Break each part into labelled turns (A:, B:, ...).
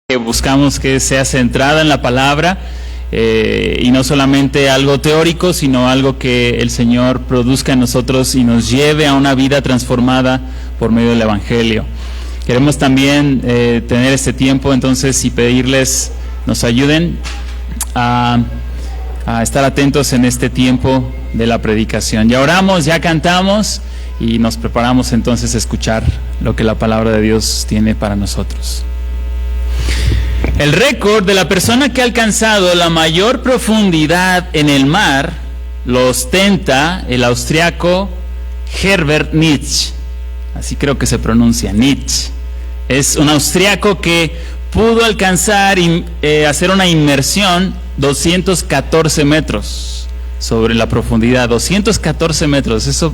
A: que buscamos que sea centrada en la palabra y no solamente algo teórico, sino algo que el Señor produzca en nosotros y nos lleve a una vida transformada por medio del Evangelio. Queremos también tener este tiempo entonces y pedirles nos ayuden a estar atentos en este tiempo de la predicación. Ya oramos, ya cantamos y nos preparamos entonces a escuchar lo que la palabra de Dios tiene para nosotros. El récord de la persona que ha alcanzado la mayor profundidad en el mar lo ostenta el austriaco Herbert Nietzsche. Así creo que se pronuncia, Nietzsche. Es un austriaco que pudo alcanzar y hacer una inmersión 214 metros sobre la profundidad. 214 metros, eso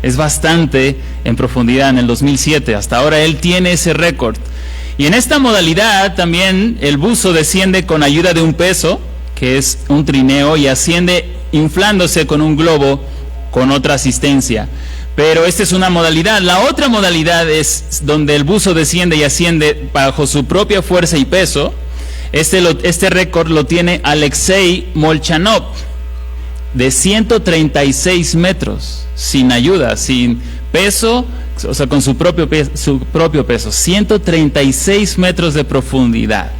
A: es bastante en profundidad en el 2007. Hasta ahora él tiene ese récord. Y en esta modalidad también el buzo desciende con ayuda de un peso, que es un trineo, y asciende inflándose con un globo con otra asistencia. Pero esta es una modalidad. La otra modalidad es donde el buzo desciende y asciende bajo su propia fuerza y peso. Este récord lo tiene Alexei Molchanov, de 136 metros, sin ayuda, sin peso, o sea, con su propio peso, 136 metros de profundidad.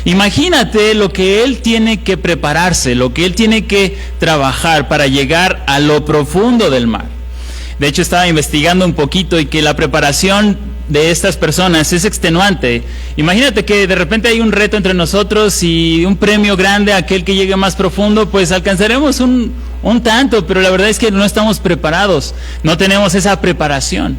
A: Imagínate lo que él tiene que prepararse, lo que él tiene que trabajar para llegar a lo profundo del mar. De hecho, estaba investigando un poquito y que la preparación de estas personas es extenuante. Imagínate que de repente hay un reto entre nosotros y un premio grande a aquel que llegue más profundo, pues alcanzaremos un tanto, pero la verdad es que no estamos preparados, no tenemos esa preparación.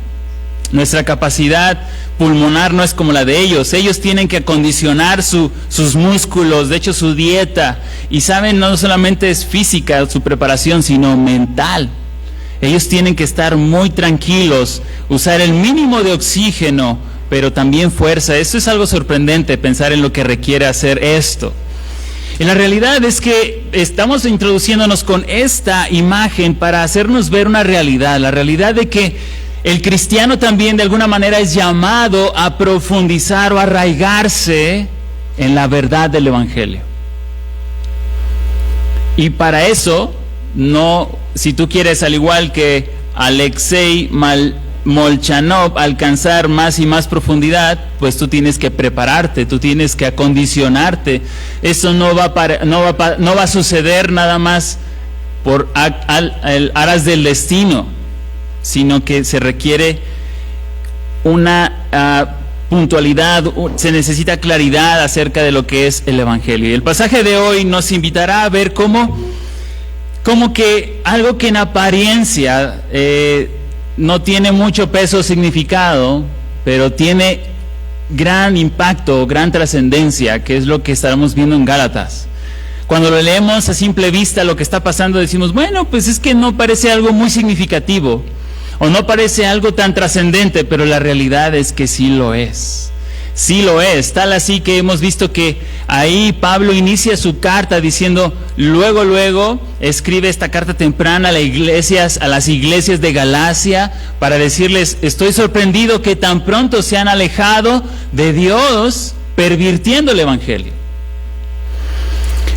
A: Nuestra capacidad pulmonar no es como la de ellos. Ellos tienen que acondicionar sus músculos, de hecho su dieta, y saben, no solamente es física su preparación, sino mental. Ellos tienen que estar muy tranquilos, usar el mínimo de oxígeno, pero también fuerza. Esto es algo sorprendente, pensar en lo que requiere hacer esto. Y la realidad es que estamos introduciéndonos con esta imagen para hacernos ver una realidad, la realidad de que el cristiano también de alguna manera es llamado a profundizar o arraigarse en la verdad del Evangelio. Y para eso, si tú quieres, al igual que Alexei Molchanov, alcanzar más y más profundidad, pues tú tienes que prepararte, tú tienes que acondicionarte. Eso no va a suceder nada más por aras del destino, sino que se requiere una puntualidad, se necesita claridad acerca de lo que es el Evangelio. Y el pasaje de hoy nos invitará a ver cómo que algo que en apariencia no tiene mucho peso o significado, pero tiene gran impacto, gran trascendencia, que es lo que estaremos viendo en Gálatas. Cuando lo leemos a simple vista lo que está pasando, decimos, bueno, pues es que no parece algo muy significativo, o no parece algo tan trascendente, pero la realidad es que sí lo es. Sí lo es, tal así que hemos visto que ahí Pablo inicia su carta diciendo, luego escribe esta carta temprana a las iglesias de Galacia para decirles, estoy sorprendido que tan pronto se han alejado de Dios pervirtiendo el Evangelio.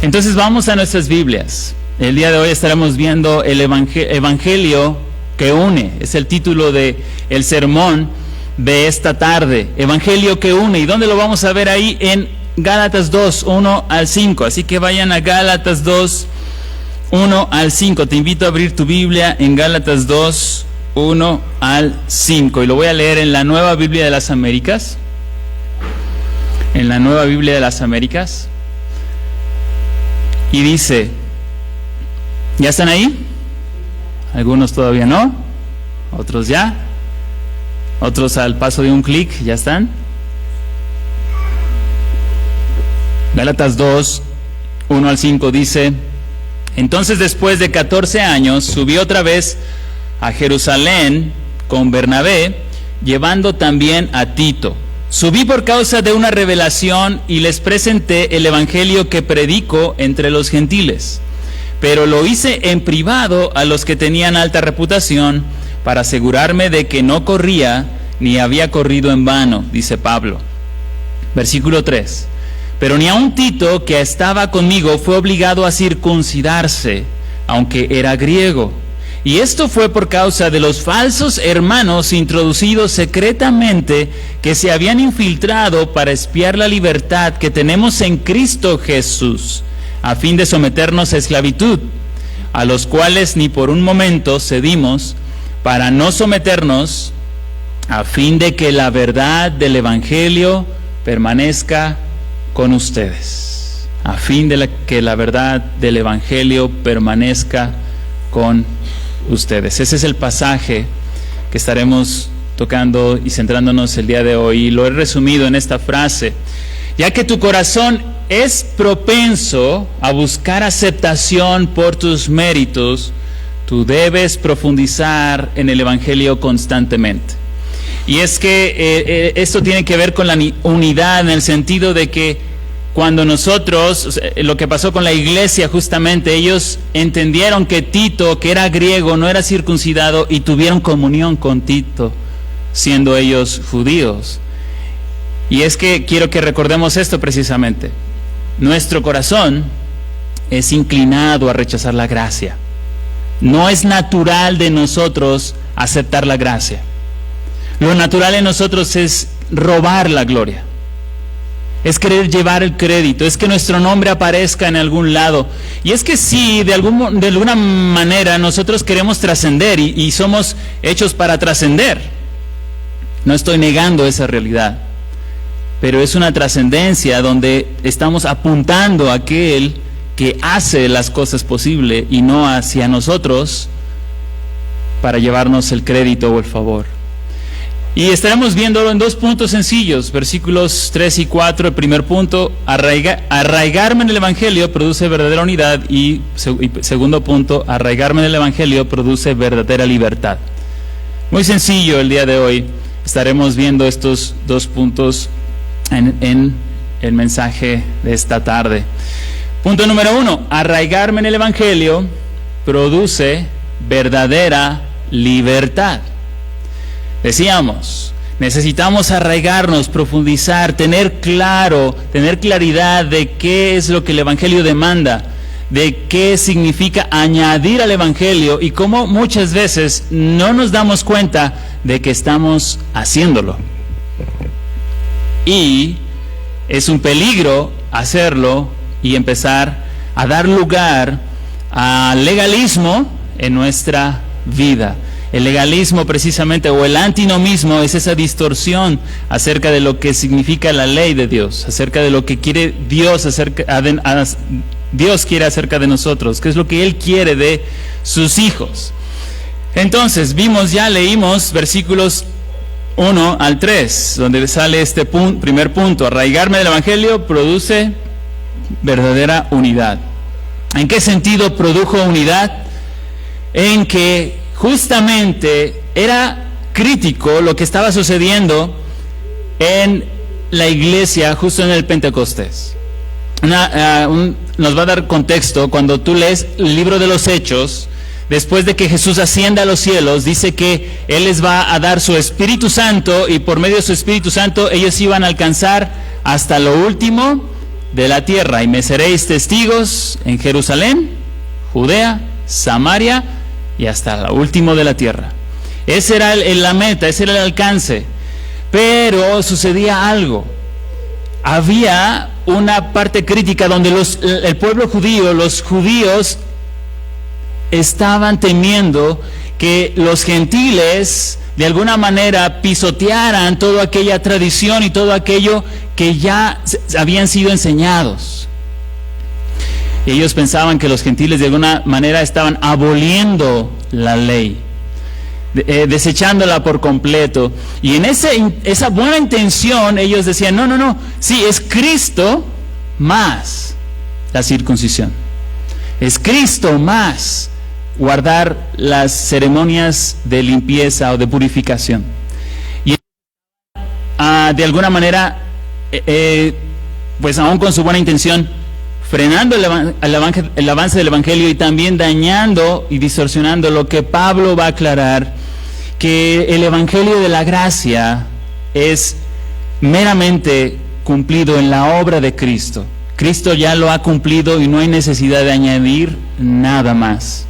A: Entonces vamos a nuestras Biblias. El día de hoy estaremos viendo el Evangelio que une, es el título de el sermón de esta tarde, Evangelio que une. ¿Y dónde lo vamos a ver? Ahí en Gálatas 2, 1 al 5. Así que vayan a Gálatas 2, 1 al 5. Te invito a abrir tu Biblia en Gálatas 2, 1 al 5. Y lo voy a leer en la Nueva Biblia de las Américas. En la Nueva Biblia de las Américas. Y dice, ¿ya están ahí? Algunos todavía no, otros ya. Otros al paso de un clic, ¿ya están? Gálatas 2, 1 al 5 dice, entonces después de 14 años subí otra vez a Jerusalén con Bernabé, llevando también a Tito. Subí por causa de una revelación y les presenté el evangelio que predico entre los gentiles, pero lo hice en privado a los que tenían alta reputación, para asegurarme de que no corría ni había corrido en vano, dice Pablo. Versículo 3. Pero ni aun Tito, que estaba conmigo, fue obligado a circuncidarse, aunque era griego. Y esto fue por causa de los falsos hermanos introducidos secretamente que se habían infiltrado para espiar la libertad que tenemos en Cristo Jesús, a fin de someternos a esclavitud, a los cuales ni por un momento cedimos para no someternos, a fin de que la verdad del Evangelio permanezca con ustedes. A fin de que la verdad del Evangelio permanezca con ustedes. Ese es el pasaje que estaremos tocando y centrándonos el día de hoy. Y lo he resumido en esta frase: ya que tu corazón es propenso a buscar aceptación por tus méritos, tú debes profundizar en el Evangelio constantemente. Y es que esto tiene que ver con la unidad, en el sentido de que cuando nosotros, lo que pasó con la iglesia justamente, ellos entendieron que Tito, que era griego, no era circuncidado, y tuvieron comunión con Tito, siendo ellos judíos. Y es que quiero que recordemos esto precisamente. Nuestro corazón es inclinado a rechazar la gracia. No es natural de nosotros aceptar la gracia. Lo natural en nosotros es robar la gloria. Es querer llevar el crédito, es que nuestro nombre aparezca en algún lado. Y es que sí, de alguna manera nosotros queremos trascender y somos hechos para trascender. No estoy negando esa realidad, pero es una trascendencia donde estamos apuntando a aquel que hace las cosas posibles y no hacia nosotros para llevarnos el crédito o el favor. Y estaremos viéndolo en 2 puntos sencillos, versículos 3 y 4. El primer punto: arraigarme en el Evangelio produce verdadera unidad, y segundo punto: arraigarme en el Evangelio produce verdadera libertad. Muy sencillo el día de hoy. Estaremos viendo estos 2 puntos en el mensaje de esta tarde. Punto número 1: arraigarme en el Evangelio produce verdadera libertad. Decíamos, necesitamos arraigarnos, profundizar, tener claridad de qué es lo que el Evangelio demanda, de qué significa añadir al Evangelio, y cómo muchas veces no nos damos cuenta de que estamos haciéndolo. Y es un peligro hacerlo y empezar a dar lugar al legalismo en nuestra vida. El legalismo precisamente, o el antinomismo, es esa distorsión acerca de lo que significa la ley de Dios, acerca de lo que quiere Dios Dios quiere acerca de nosotros, qué es lo que Él quiere de sus hijos. Entonces, leímos versículos 1 al 3, donde sale este primer punto: arraigarme del Evangelio produce verdadera unidad. ¿En qué sentido produjo unidad? En que justamente era crítico lo que estaba sucediendo en la iglesia justo en el Pentecostés. Nos va a dar contexto cuando tú lees el libro de los Hechos. Después de que Jesús ascienda a los cielos, dice que Él les va a dar su Espíritu Santo, y por medio de su Espíritu Santo ellos iban a alcanzar hasta lo último de la tierra. Y me seréis testigos en Jerusalén, Judea, Samaria y hasta lo último de la tierra. Esa era la meta, ese era el alcance. Pero sucedía algo. Había una parte crítica donde el pueblo judío, los judíos, estaban temiendo que los gentiles de alguna manera pisotearan toda aquella tradición y todo aquello que ya habían sido enseñados. Ellos pensaban que los gentiles de alguna manera estaban aboliendo la ley, desechándola por completo. Y en esa buena intención ellos decían, no, sí, es Cristo más la circuncisión. Es Cristo más guardar las ceremonias de limpieza o de purificación. Y de alguna manera, pues aún con su buena intención, frenando el avance del Evangelio, y también dañando y distorsionando lo que Pablo va a aclarar, que el Evangelio de la gracia es meramente cumplido en la obra de Cristo. Cristo ya lo ha cumplido y no hay necesidad de añadir nada más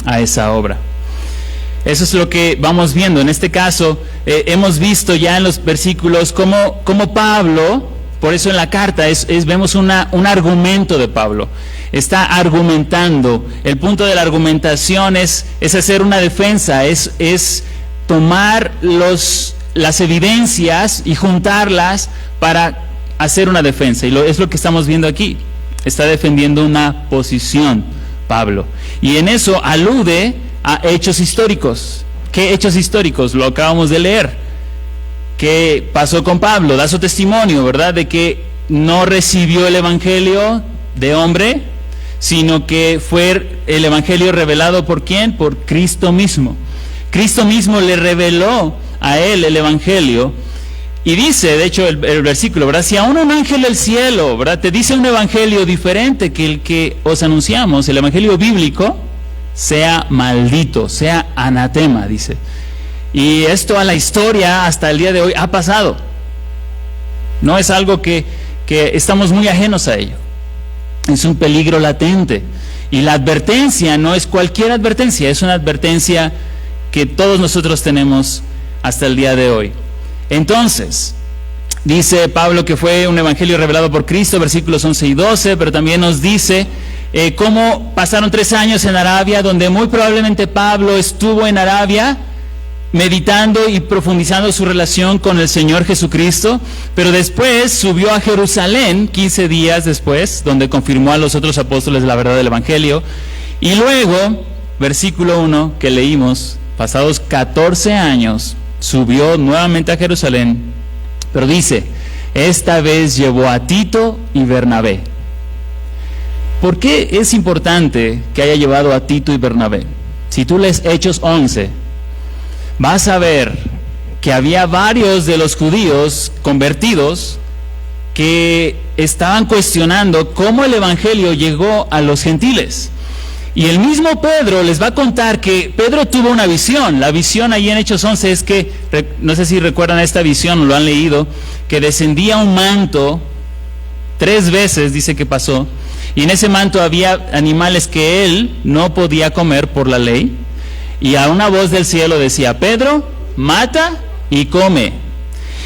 A: a esa obra. Eso es lo que vamos viendo. En este caso, hemos visto ya en los versículos cómo Pablo, por eso en la carta vemos un argumento de Pablo. Está argumentando. El punto de la argumentación es hacer una defensa, es tomar las evidencias y juntarlas para hacer una defensa. Y es lo que estamos viendo aquí. Está defendiendo una posición, Pablo. Y en eso alude a hechos históricos. ¿Qué hechos históricos? Lo acabamos de leer. ¿Qué pasó con Pablo? Da su testimonio, ¿verdad? De que no recibió el evangelio de hombre, sino que fue el evangelio revelado ¿por quién? Por Cristo mismo. Cristo mismo le reveló a él el evangelio. Y dice, de hecho, el versículo, ¿verdad? Si aún un ángel del cielo, ¿verdad?, te dice un evangelio diferente que el que os anunciamos, el evangelio bíblico, sea maldito, sea anatema, dice. Y esto a la historia hasta el día de hoy ha pasado. No es algo que estamos muy ajenos a ello. Es un peligro latente. Y la advertencia no es cualquier advertencia, es una advertencia que todos nosotros tenemos hasta el día de hoy. Entonces, dice Pablo que fue un evangelio revelado por Cristo, versículos 11 y 12, pero también nos dice cómo pasaron 3 años en Arabia, donde muy probablemente Pablo estuvo en Arabia meditando y profundizando su relación con el Señor Jesucristo, pero después subió a Jerusalén 15 días después, donde confirmó a los otros apóstoles la verdad del evangelio, y luego, versículo 1 que leímos, pasados 14 años, subió nuevamente a Jerusalén, pero dice, esta vez llevó a Tito y Bernabé. ¿Por qué es importante que haya llevado a Tito y Bernabé? Si tú lees Hechos 11, vas a ver que había varios de los judíos convertidos que estaban cuestionando cómo el evangelio llegó a los gentiles. Y el mismo Pedro les va a contar que Pedro tuvo una visión. La visión ahí en Hechos 11 es que, no sé si recuerdan esta visión o lo han leído, que descendía un manto, 3 veces dice que pasó, y en ese manto había animales que él no podía comer por la ley, y a una voz del cielo decía, Pedro, mata y come.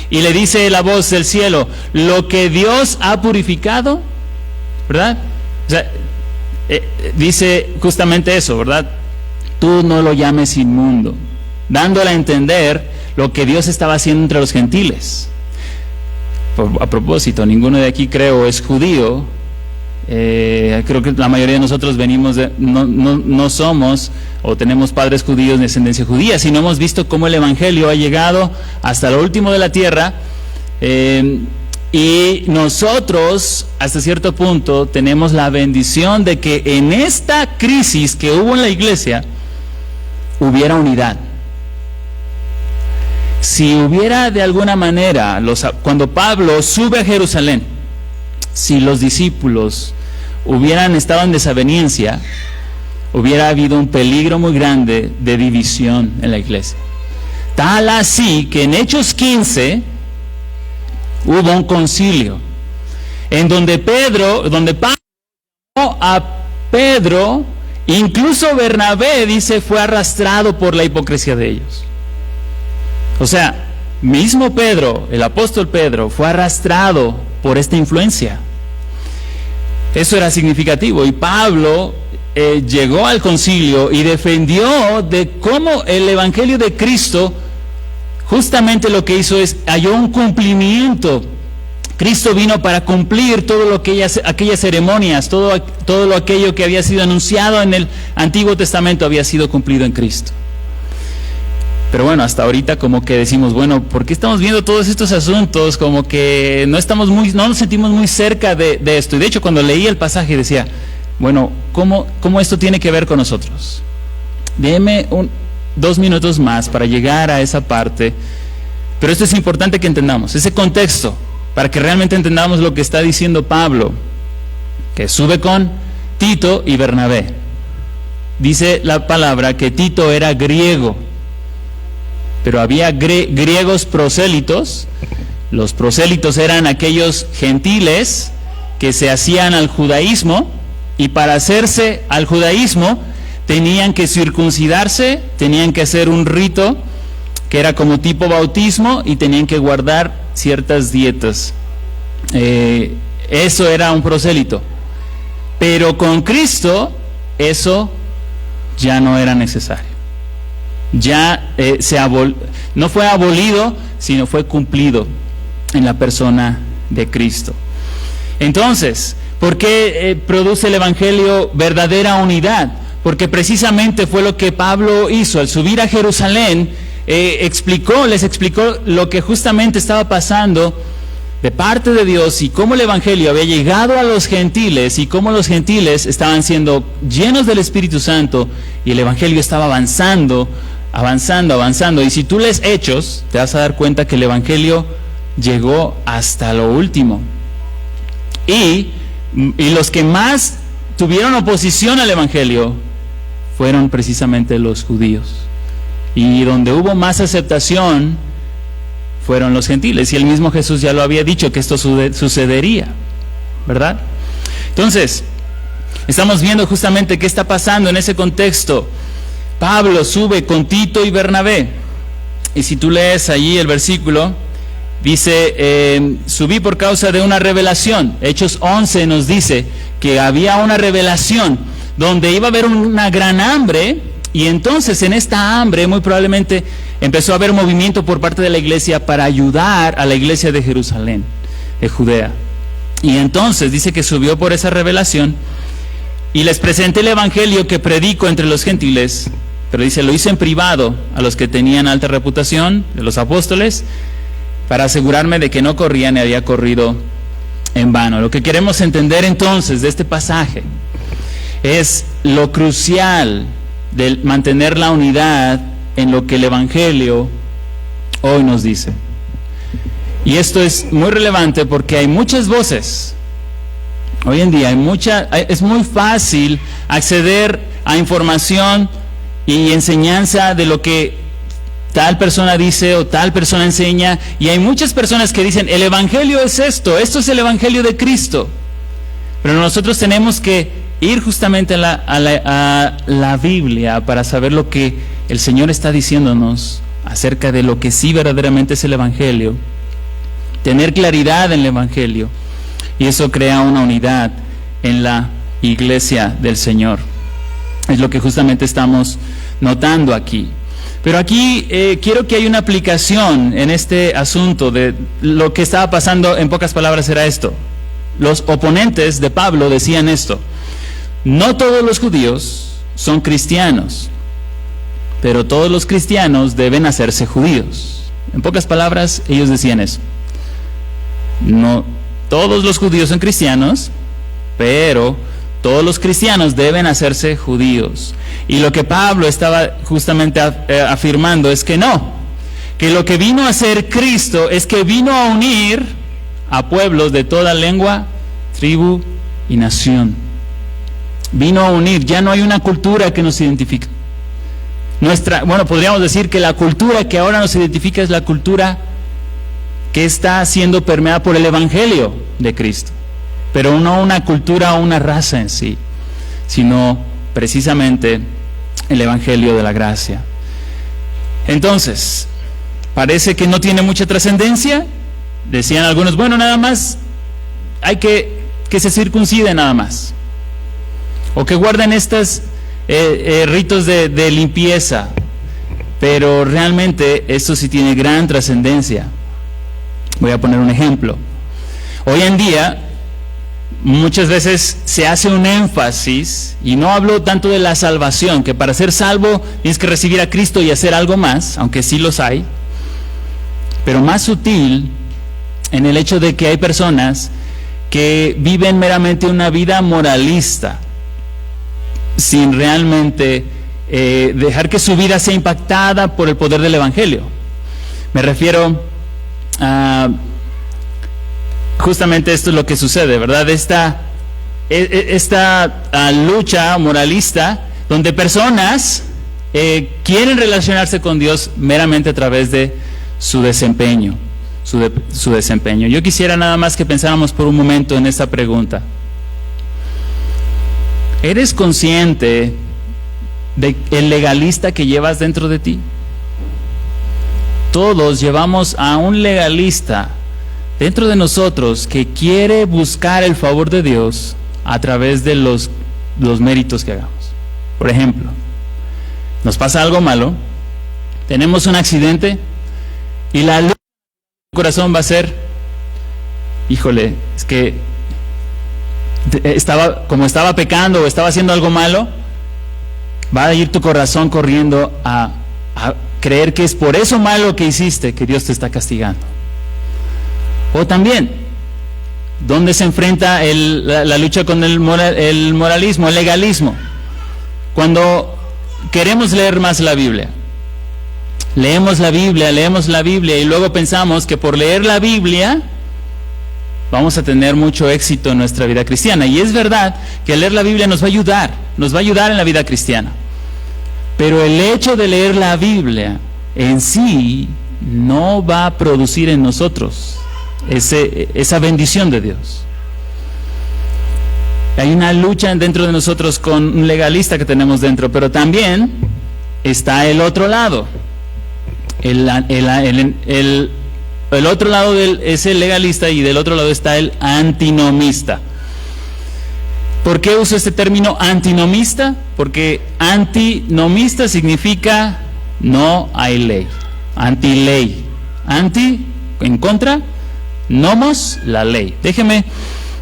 A: Y le dice la voz del cielo, lo que Dios ha purificado, ¿verdad? O sea, dice justamente eso, ¿verdad? Tú no lo llames inmundo, dándole a entender lo que Dios estaba haciendo entre los gentiles. A propósito, ninguno de aquí creo es judío. Creo que la mayoría de nosotros venimos no somos o tenemos padres judíos de descendencia judía, sino hemos visto cómo el evangelio ha llegado hasta lo último de la tierra. Y nosotros, hasta cierto punto, tenemos la bendición de que en esta crisis que hubo en la iglesia, hubiera unidad. Si hubiera de alguna manera, cuando Pablo sube a Jerusalén, si los discípulos hubieran estado en desaveniencia, hubiera habido un peligro muy grande de división en la iglesia. Tal así que en Hechos 15... hubo un concilio en donde Pablo llamó a Pedro, incluso Bernabé, dice, fue arrastrado por la hipocresía de ellos. O sea, mismo Pedro, el apóstol Pedro, fue arrastrado por esta influencia. Eso era significativo. Y Pablo llegó al concilio y defendió de cómo el evangelio de Cristo, justamente lo que hizo es, halló un cumplimiento. Cristo vino para cumplir todo lo que aquellas ceremonias, todo aquello que había sido anunciado en el Antiguo Testamento había sido cumplido en Cristo. Pero bueno, hasta ahorita como que decimos, bueno, ¿por qué estamos viendo todos estos asuntos? Como que no nos sentimos muy cerca de esto. Y de hecho, cuando leí el pasaje decía, bueno, ¿cómo esto tiene que ver con nosotros? Déme 2 minutos más para llegar a esa parte, pero esto es importante que entendamos, ese contexto, para que realmente entendamos lo que está diciendo Pablo, que sube con Tito y Bernabé. Dice la palabra que Tito era griego, pero había griegos prosélitos, Los prosélitos eran aquellos gentiles que se hacían al judaísmo, y para hacerse al judaísmo tenían que circuncidarse, tenían que hacer un rito que era como tipo bautismo, y tenían que guardar ciertas dietas. Eso era un prosélito. Pero con Cristo eso ya no era necesario. Ya no fue abolido, sino fue cumplido en la persona de Cristo. Entonces, ¿por qué produce el Evangelio verdadera unidad? Porque precisamente fue lo que Pablo hizo al subir a Jerusalén. Les explicó lo que justamente estaba pasando de parte de Dios, y cómo el Evangelio había llegado a los gentiles, y cómo los gentiles estaban siendo llenos del Espíritu Santo, y el Evangelio estaba avanzando. Y si tú lees Hechos, te vas a dar cuenta que el Evangelio llegó hasta lo último. Y los que más tuvieron oposición al Evangelio fueron precisamente los judíos. Y donde hubo más aceptación fueron los gentiles. Y el mismo Jesús ya lo había dicho, que esto sucedería, ¿verdad? Entonces, estamos viendo justamente qué está pasando en ese contexto. Pablo sube con Tito y Bernabé. Y si tú lees allí el versículo, dice, subí por causa de una revelación. Hechos 11 nos dice que había una revelación donde iba a haber una gran hambre, y entonces en esta hambre muy probablemente empezó a haber movimiento por parte de la iglesia para ayudar a la iglesia de Jerusalén, de Judea. Y entonces dice que subió por esa revelación y les presenté el evangelio que predico entre los gentiles, pero dice, lo hice en privado a los que tenían alta reputación, de los apóstoles, para asegurarme de que no corría ni había corrido en vano. Lo que queremos entender entonces de este pasaje es lo crucial de mantener la unidad en lo que el Evangelio hoy nos dice. Y esto es muy relevante porque hay muchas voces. Hoy en día es muy fácil acceder a información y enseñanza de lo que tal persona dice o tal persona enseña, y hay muchas personas que dicen, el Evangelio es esto es el Evangelio de Cristo. Pero nosotros tenemos que ir justamente a la Biblia para saber lo que el Señor está diciéndonos acerca de lo que sí verdaderamente es el Evangelio, tener claridad en el Evangelio, y eso crea una unidad en la iglesia del Señor. Es lo que justamente estamos notando aquí. Pero aquí quiero que haya una aplicación en este asunto de lo que estaba pasando. En pocas palabras era esto: los oponentes de Pablo decían esto: no todos los judíos son cristianos, pero todos los cristianos deben hacerse judíos. En pocas palabras, ellos decían eso. No todos los judíos son cristianos, pero todos los cristianos deben hacerse judíos. Y lo que Pablo estaba justamente afirmando es que no, que lo que vino a hacer Cristo es que vino a unir a pueblos de toda lengua, tribu y nación. Vino a unir, ya no hay una cultura que nos identifica. Podríamos decir que la cultura que ahora nos identifica es la cultura que está siendo permeada por el Evangelio de Cristo, pero no una cultura o una raza en sí, sino precisamente el Evangelio de la gracia. Entonces, parece que no tiene mucha trascendencia. Decían algunos, nada más hay que se circuncide nada más, o que guarden estos ritos de limpieza, pero realmente esto sí tiene gran trascendencia. Voy a poner un ejemplo. Hoy en día muchas veces se hace un énfasis, y no hablo tanto de la salvación, que para ser salvo tienes que recibir a Cristo y hacer algo más, aunque sí los hay, pero más sutil en el hecho de que hay personas que viven meramente una vida moralista, sin realmente dejar que su vida sea impactada por el poder del Evangelio. Me refiero a justamente esto es lo que sucede, ¿verdad? Esta lucha moralista donde personas quieren relacionarse con Dios meramente a través de su desempeño, su desempeño. Yo quisiera nada más que pensáramos por un momento en esta pregunta. ¿Eres consciente del legalista que llevas dentro de ti? Todos llevamos a un legalista dentro de nosotros que quiere buscar el favor de Dios a través de los méritos que hagamos. Por ejemplo, nos pasa algo malo, tenemos un accidente y la luz del corazón va a ser, híjole, es que como estaba pecando o estaba haciendo algo malo, va a ir tu corazón corriendo a creer que es por eso malo que hiciste que Dios te está castigando. O también, ¿dónde se enfrenta la lucha con el moralismo, el legalismo? Cuando queremos leer más la Biblia. Leemos la Biblia y luego pensamos que por leer la Biblia vamos a tener mucho éxito en nuestra vida cristiana. Y es verdad que leer la Biblia nos va a ayudar en la vida cristiana. Pero el hecho de leer la Biblia en sí no va a producir en nosotros esa bendición de Dios. Hay una lucha dentro de nosotros con un legalista que tenemos dentro, pero también está el otro lado. El otro lado es el legalista y del otro lado está el antinomista. ¿Por qué uso este término antinomista? Porque antinomista significa no hay ley. Anti-ley. Anti, en contra, nomos, la ley. Déjeme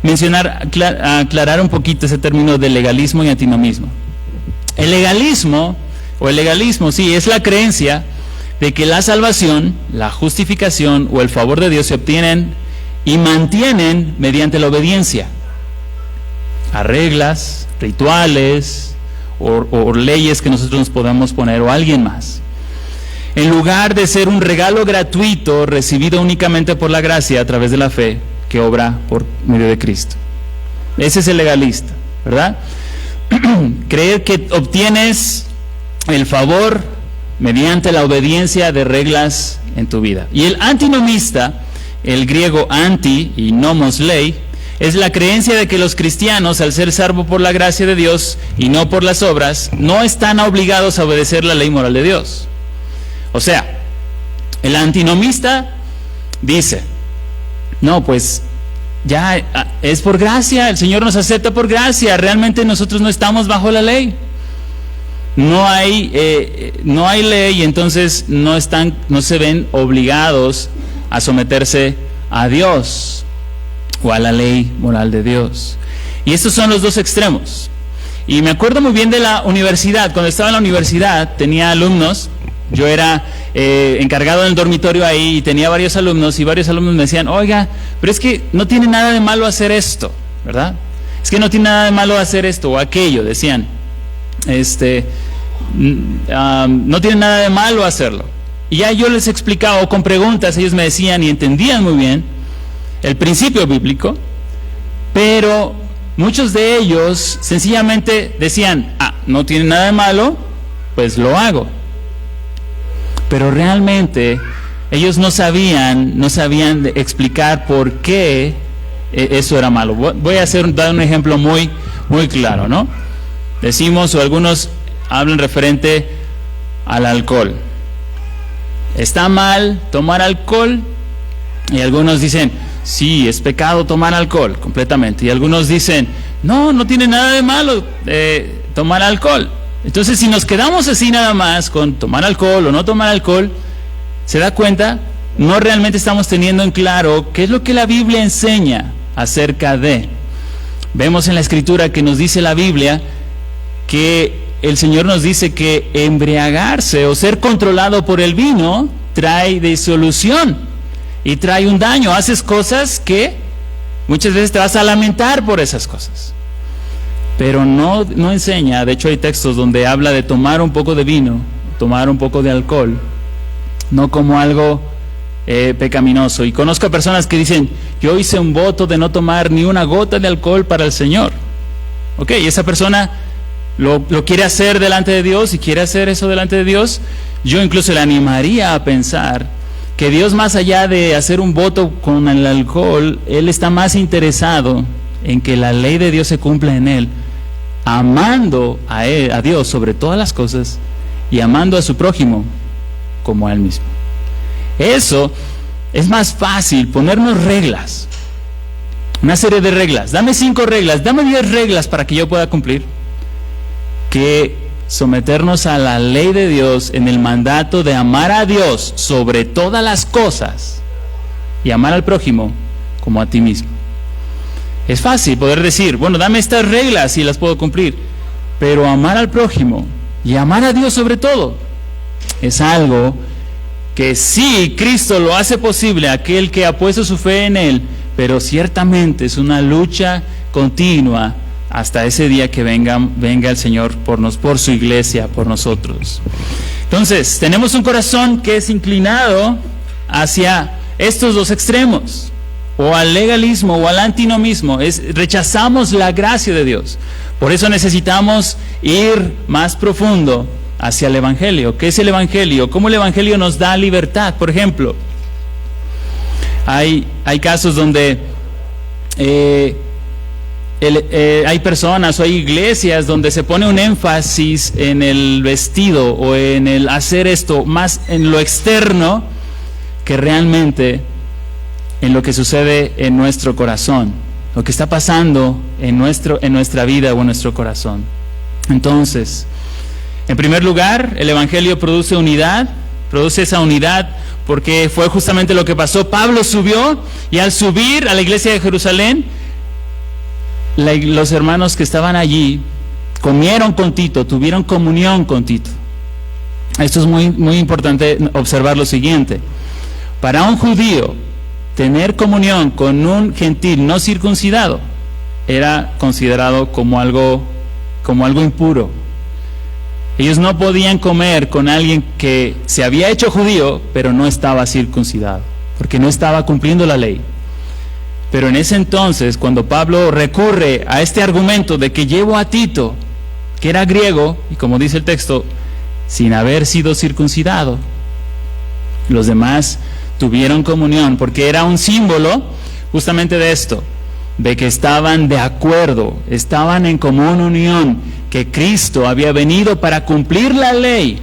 A: aclarar un poquito ese término de legalismo y antinomismo. El legalismo, sí, es la creencia de que la salvación, la justificación o el favor de Dios se obtienen y mantienen mediante la obediencia a reglas, rituales o leyes que nosotros nos podamos poner o alguien más. En lugar de ser un regalo gratuito recibido únicamente por la gracia a través de la fe que obra por medio de Cristo. Ese es el legalista, ¿verdad? Creer que obtienes el favor mediante la obediencia de reglas en tu vida. Y el antinomista, el griego anti y nomos ley, es la creencia de que los cristianos, al ser salvos por la gracia de Dios y no por las obras, no están obligados a obedecer la ley moral de Dios. O sea, el antinomista dice, no, pues ya es por gracia, el Señor nos acepta por gracia, realmente nosotros no estamos bajo la ley. No hay ley, entonces no se ven obligados a someterse a Dios o a la ley moral de Dios. Y estos son los dos extremos. Y me acuerdo muy bien de la universidad. Cuando estaba en la universidad tenía alumnos. Yo era encargado del dormitorio ahí y tenía varios alumnos, y varios alumnos me decían, oiga, pero es que no tiene nada de malo hacer esto, ¿verdad? Es que no tiene nada de malo hacer esto o aquello, decían. No tiene nada de malo hacerlo. Y ya yo les explicaba, o con preguntas, ellos me decían y entendían muy bien el principio bíblico, pero muchos de ellos sencillamente decían, no tiene nada de malo, pues lo hago. Pero realmente ellos no sabían explicar por qué eso era malo. Voy a dar un ejemplo muy, muy claro, ¿no? Decimos, o algunos hablan referente al alcohol. ¿Está mal tomar alcohol? Y algunos dicen, sí, es pecado tomar alcohol completamente. Y algunos dicen, no tiene nada de malo tomar alcohol. Entonces, si nos quedamos así nada más con tomar alcohol o no tomar alcohol, se da cuenta, no realmente estamos teniendo en claro qué es lo que la Biblia enseña acerca de. Vemos en la Escritura que nos dice la Biblia que el Señor nos dice que embriagarse o ser controlado por el vino trae disolución y trae un daño. Haces cosas que muchas veces te vas a lamentar por esas cosas. Pero no enseña, de hecho hay textos donde habla de tomar un poco de vino, tomar un poco de alcohol, no como algo pecaminoso. Y conozco a personas que dicen, yo hice un voto de no tomar ni una gota de alcohol para el Señor. Ok, y esa persona lo quiere hacer delante de Dios y quiere hacer eso delante de Dios. Yo incluso le animaría a pensar que Dios, más allá de hacer un voto con el alcohol, Él está más interesado en que la ley de Dios se cumpla en Él, amando a Dios sobre todas las cosas y amando a su prójimo como a Él mismo. Eso es más fácil, ponernos reglas, una serie de reglas. Dame 5 reglas, dame 10 reglas para que yo pueda cumplir, que someternos a la ley de Dios en el mandato de amar a Dios sobre todas las cosas y amar al prójimo como a ti mismo. Es fácil poder decir, bueno, dame estas reglas y las puedo cumplir, pero amar al prójimo y amar a Dios sobre todo es algo que sí, Cristo lo hace posible a aquel que ha puesto su fe en Él, pero ciertamente es una lucha continua hasta ese día que venga el Señor por su iglesia, por nosotros. Entonces, tenemos un corazón que es inclinado hacia estos dos extremos, o al legalismo o al antinomismo. Rechazamos la gracia de Dios. Por eso necesitamos ir más profundo hacia el Evangelio. ¿Qué es el Evangelio? ¿Cómo el Evangelio nos da libertad? Por ejemplo, hay casos donde hay personas o hay iglesias donde se pone un énfasis en el vestido o en el hacer esto, más en lo externo que realmente en lo que sucede en nuestro corazón, lo que está pasando en nuestra vida o en nuestro corazón. Entonces, en primer lugar, el Evangelio produce esa unidad porque fue justamente lo que pasó. Pablo subió, y al subir a la iglesia de Jerusalén, los hermanos que estaban allí comieron con Tito, tuvieron comunión con Tito. Esto es muy, muy importante observar lo siguiente. Para un judío, tener comunión con un gentil no circuncidado era considerado como algo impuro. Ellos no podían comer con alguien que se había hecho judío, pero no estaba circuncidado, porque no estaba cumpliendo la ley. Pero en ese entonces, cuando Pablo recurre a este argumento de que llevo a Tito, que era griego, y como dice el texto, sin haber sido circuncidado, los demás tuvieron comunión, porque era un símbolo justamente de esto, de que estaban de acuerdo, estaban en común unión, que Cristo había venido para cumplir la ley,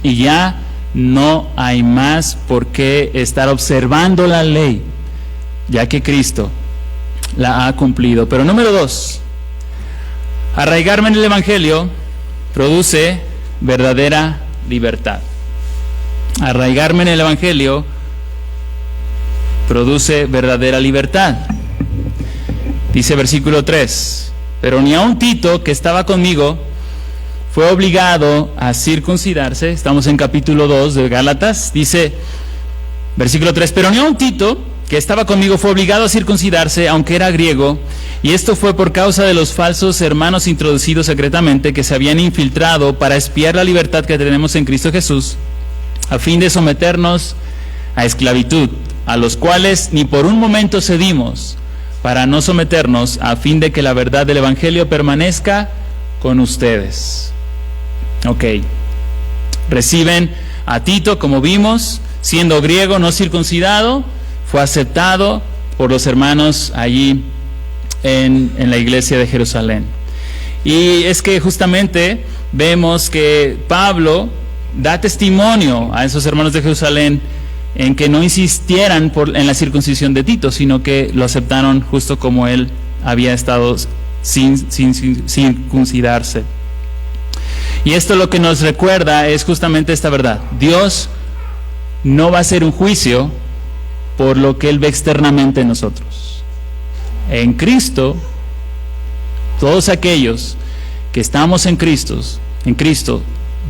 A: y ya no hay más por qué estar observando la ley, ya que Cristo la ha cumplido. Pero número 2, arraigarme en el Evangelio produce verdadera libertad. Arraigarme en el Evangelio produce verdadera libertad. Dice versículo 3, pero ni aun Tito, que estaba conmigo, fue obligado a circuncidarse. Estamos en capítulo 2 de Gálatas. Dice, versículo 3, pero ni aun Tito, que estaba conmigo, fue obligado a circuncidarse, aunque era griego, y esto fue por causa de los falsos hermanos introducidos secretamente, que se habían infiltrado para espiar la libertad que tenemos en Cristo Jesús, a fin de someternos a esclavitud, a los cuales ni por un momento cedimos, para no someternos, a fin de que la verdad del Evangelio permanezca con ustedes. Ok, reciben a Tito, como vimos, siendo griego, no circuncidado, fue aceptado por los hermanos allí en la iglesia de Jerusalén. Y es que justamente vemos que Pablo da testimonio a esos hermanos de Jerusalén en que no insistieran en la circuncisión de Tito, sino que lo aceptaron justo como él había estado sin circuncidarse. Y esto lo que nos recuerda es justamente esta verdad: Dios no va a hacer un juicio por lo que Él ve externamente en nosotros. En Cristo, todos aquellos que estamos en Cristo,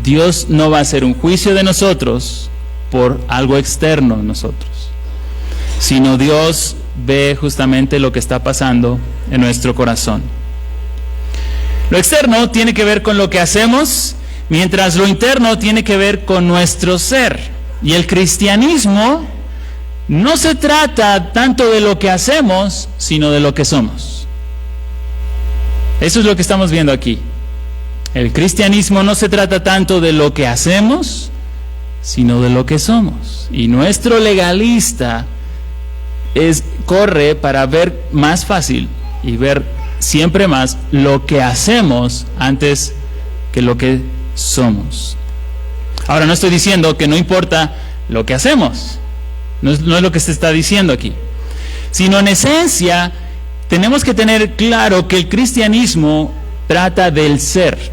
A: Dios no va a hacer un juicio de nosotros por algo externo en nosotros, sino Dios ve justamente lo que está pasando en nuestro corazón. Lo externo tiene que ver con lo que hacemos, mientras lo interno tiene que ver con nuestro ser. Y el cristianismo no se trata tanto de lo que hacemos, sino de lo que somos. Eso es lo que estamos viendo aquí. El cristianismo no se trata tanto de lo que hacemos, sino de lo que somos. Y nuestro legalista corre para ver más fácil y ver siempre más lo que hacemos antes que lo que somos. Ahora, no estoy diciendo que no importa lo que hacemos, no es lo que se está diciendo aquí, sino en esencia tenemos que tener claro que el cristianismo trata del ser.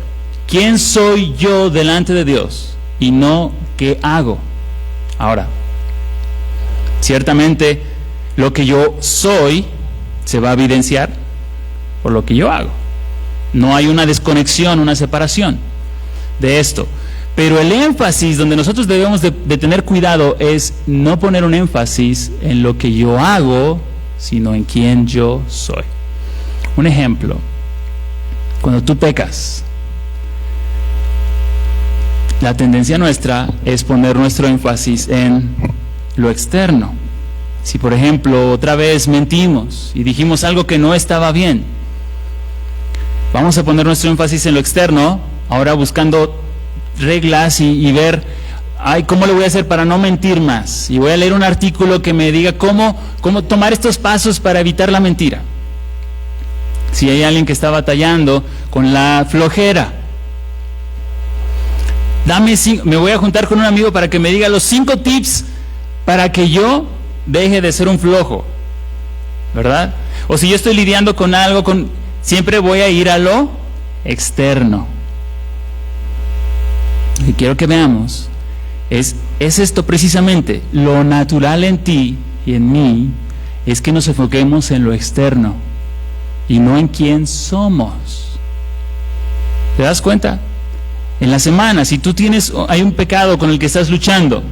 A: ¿Quién soy yo delante de Dios? Y no qué hago. Ahora, ciertamente lo que yo soy se va a evidenciar por lo que yo hago. No hay una desconexión, una separación de esto. Pero el énfasis donde nosotros debemos de tener cuidado es no poner un énfasis en lo que yo hago, sino en quién yo soy. Un ejemplo, cuando tú pecas, la tendencia nuestra es poner nuestro énfasis en lo externo. Si por ejemplo otra vez mentimos y dijimos algo que no estaba bien, vamos a poner nuestro énfasis en lo externo, ahora buscando reglas y ver, ¿cómo le voy a hacer para no mentir más? Y voy a leer un artículo que me diga cómo tomar estos pasos para evitar la mentira. Si hay alguien que está batallando con la flojera, me voy a juntar con un amigo para que me diga los 5 tips para que yo deje de ser un flojo, ¿verdad? O si yo estoy lidiando con algo, siempre voy a ir a lo externo. Y quiero que veamos, es esto precisamente, lo natural en ti y en mí, es que nos enfoquemos en lo externo y no en quién somos. ¿Te das cuenta? En la semana, si tú hay un pecado con el que estás luchando,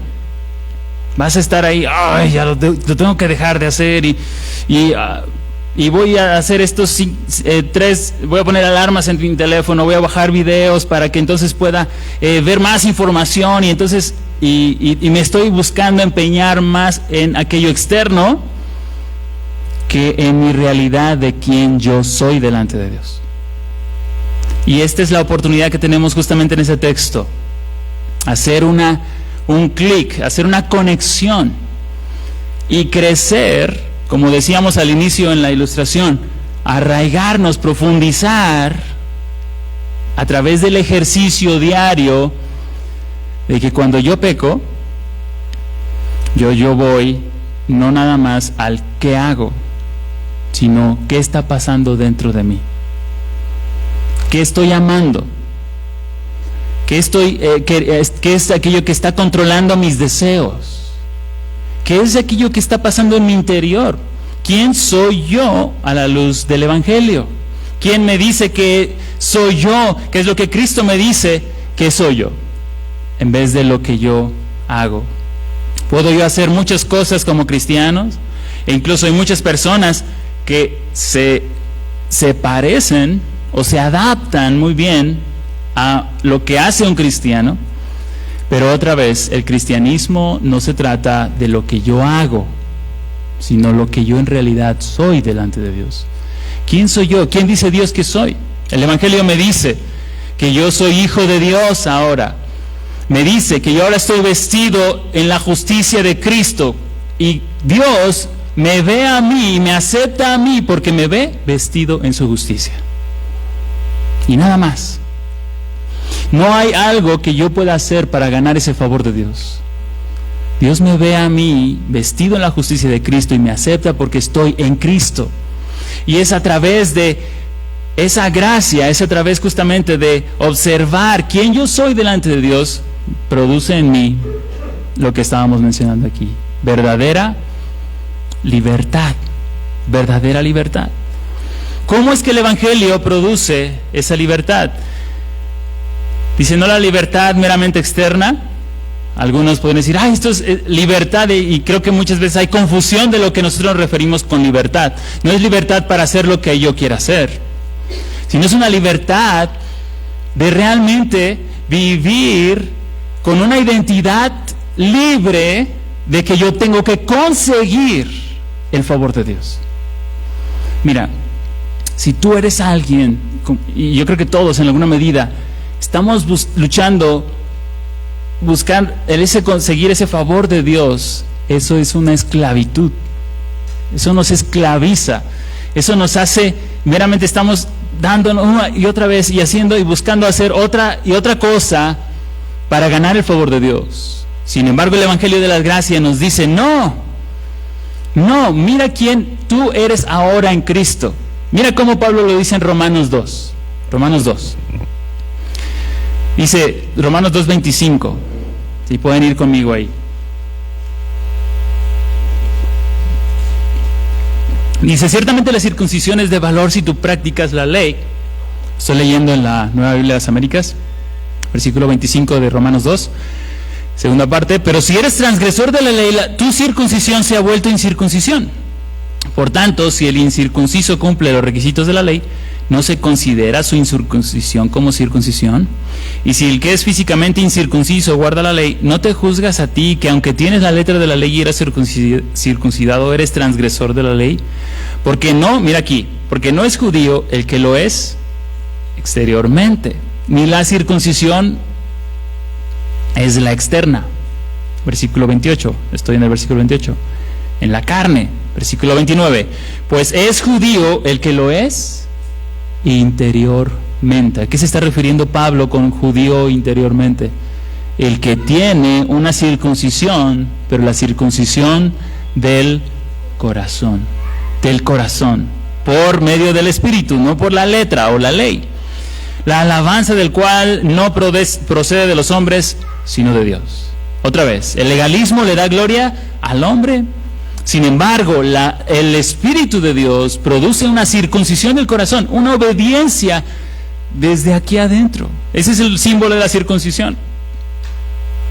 A: vas a estar ahí, ya lo tengo que dejar de hacer y voy a hacer estos 3, voy a poner alarmas en mi teléfono, voy a bajar videos para que entonces pueda ver más información y entonces y me estoy buscando empeñar más en aquello externo que en mi realidad de quién yo soy delante de Dios. Y esta es la oportunidad que tenemos justamente en ese texto, hacer un clic, hacer una conexión y crecer, como decíamos al inicio en la ilustración, arraigarnos, profundizar a través del ejercicio diario de que cuando yo peco, yo voy no nada más al qué hago, sino qué está pasando dentro de mí. ¿Qué estoy amando? ¿Qué es aquello que está controlando mis deseos? ¿Qué es aquello que está pasando en mi interior? ¿Quién soy yo a la luz del Evangelio? ¿Quién me dice que soy yo? ¿Qué es lo que Cristo me dice que soy yo? En vez de lo que yo hago. ¿Puedo yo hacer muchas cosas como cristianos? E incluso hay muchas personas que se parecen o se adaptan muy bien a lo que hace un cristiano, pero otra vez, el cristianismo no se trata de lo que yo hago, sino lo que yo en realidad soy delante de Dios. ¿Quién soy yo? ¿Quién dice Dios que soy? El Evangelio me dice que yo soy hijo de Dios ahora. Me dice que yo ahora estoy vestido en la justicia de Cristo y Dios me ve a mí y me acepta a mí porque me ve vestido en su justicia. Y nada más. No hay algo que yo pueda hacer para ganar ese favor de Dios. Dios me ve a mí vestido en la justicia de Cristo y me acepta porque estoy en Cristo. Y es a través de esa gracia, es a través justamente de observar quién yo soy delante de Dios, produce en mí lo que estábamos mencionando aquí. Verdadera libertad. Verdadera libertad. ¿Cómo es que el Evangelio produce esa libertad? Dice, no la libertad meramente externa. Algunos pueden decir, esto es libertad, y creo que muchas veces hay confusión de lo que nosotros nos referimos con libertad. No es libertad para hacer lo que yo quiera hacer, sino es una libertad de realmente vivir con una identidad libre de que yo tengo que conseguir el favor de Dios. Mira, si tú eres alguien, y yo creo que todos en alguna medida, estamos luchando buscar, ese conseguir ese favor de Dios, eso es una esclavitud. Eso nos esclaviza. Eso nos hace, meramente estamos dando una y otra vez y haciendo y buscando hacer otra y otra cosa para ganar el favor de Dios. Sin embargo, el Evangelio de la Gracia nos dice, no, mira quién tú eres ahora en Cristo. Mira cómo Pablo lo dice en Romanos 2. Romanos 2. Dice, Romanos 2:25. Si pueden ir conmigo ahí. Dice, ciertamente la circuncisión es de valor si tú practicas la ley. Estoy leyendo en la Nueva Biblia de las Américas, versículo 25 de Romanos 2, segunda parte. Pero si eres transgresor de la ley, tu circuncisión se ha vuelto incircuncisión. Por tanto, si el incircunciso cumple los requisitos de la ley, ¿no se considera su incircuncisión como circuncisión? Y si el que es físicamente incircunciso guarda la ley, ¿no te juzgas a ti que aunque tienes la letra de la ley y eres circuncidado, eres transgresor de la ley? Porque no, mira aquí, porque no es judío el que lo es exteriormente, ni la circuncisión es la externa. Versículo 28, estoy en el versículo 28. En la carne, versículo 29. Pues es judío el que lo es interiormente. ¿A qué se está refiriendo Pablo con judío interiormente? El que tiene una circuncisión, pero la circuncisión del corazón, por medio del Espíritu, no por la letra o la ley. La alabanza del cual no procede de los hombres, sino de Dios. Otra vez, el legalismo le da gloria al hombre. Sin embargo, el Espíritu de Dios produce una circuncisión del corazón, una obediencia desde aquí adentro. Ese es el símbolo de la circuncisión,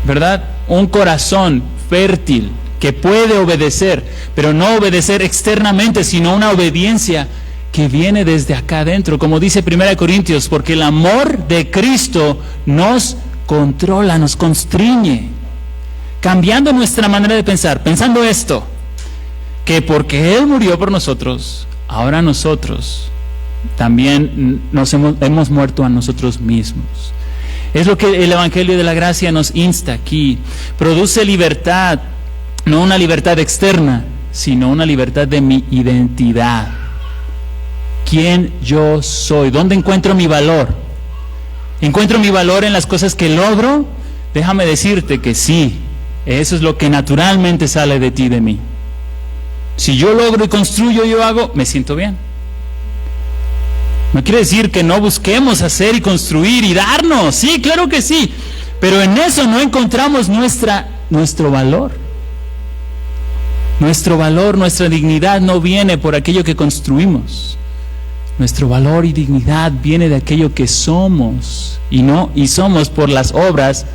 A: ¿verdad? Un corazón fértil que puede obedecer, pero no obedecer externamente, sino una obediencia que viene desde acá adentro. Como dice 1 Corintios, porque el amor de Cristo nos controla, nos constriñe, cambiando nuestra manera de pensar, pensando esto, que porque Él murió por nosotros, ahora nosotros también hemos muerto a nosotros mismos. Es lo que el Evangelio de la Gracia nos insta aquí. Produce libertad, no una libertad externa, sino una libertad de mi identidad. ¿Quién yo soy? ¿Dónde encuentro mi valor? ¿Encuentro mi valor en las cosas que logro? Déjame decirte que sí, eso es lo que naturalmente sale de ti y de mí. Si yo logro y construyo, yo hago, me siento bien. No quiere decir que no busquemos hacer y construir y darnos. Sí, claro que sí. Pero en eso no encontramos nuestro valor. Nuestro valor, nuestra dignidad no viene por aquello que construimos. Nuestro valor y dignidad viene de aquello que somos. Y somos por las obras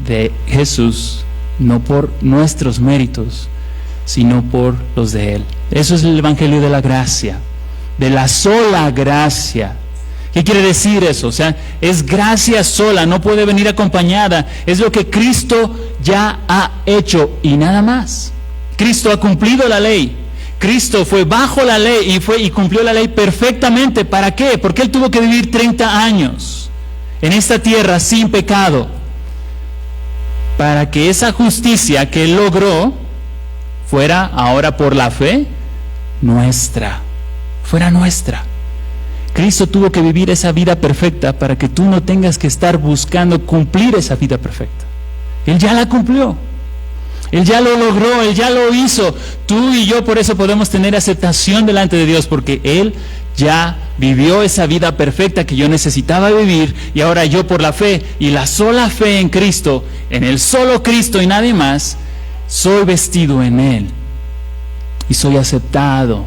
A: de Jesús, no por nuestros méritos, sino por los de Él. Eso es el Evangelio de la Gracia, de la sola gracia. ¿Qué quiere decir eso? O sea, es gracia sola, no puede venir acompañada. Es lo que Cristo ya ha hecho y nada más. Cristo ha cumplido la ley. Cristo fue bajo la ley y cumplió la ley perfectamente. ¿Para qué? Porque Él tuvo que vivir 30 años en esta tierra sin pecado, para que esa justicia que Él logró fuera ahora por la fe fuera nuestra. Cristo tuvo que vivir esa vida perfecta para que tú no tengas que estar buscando cumplir esa vida perfecta. Él ya la cumplió. Él ya lo logró, Él ya lo hizo. Tú y yo por eso podemos tener aceptación delante de Dios, porque Él ya vivió esa vida perfecta que yo necesitaba vivir, y ahora yo por la fe y la sola fe en Cristo, en el solo Cristo y nadie más, soy vestido en Él y soy aceptado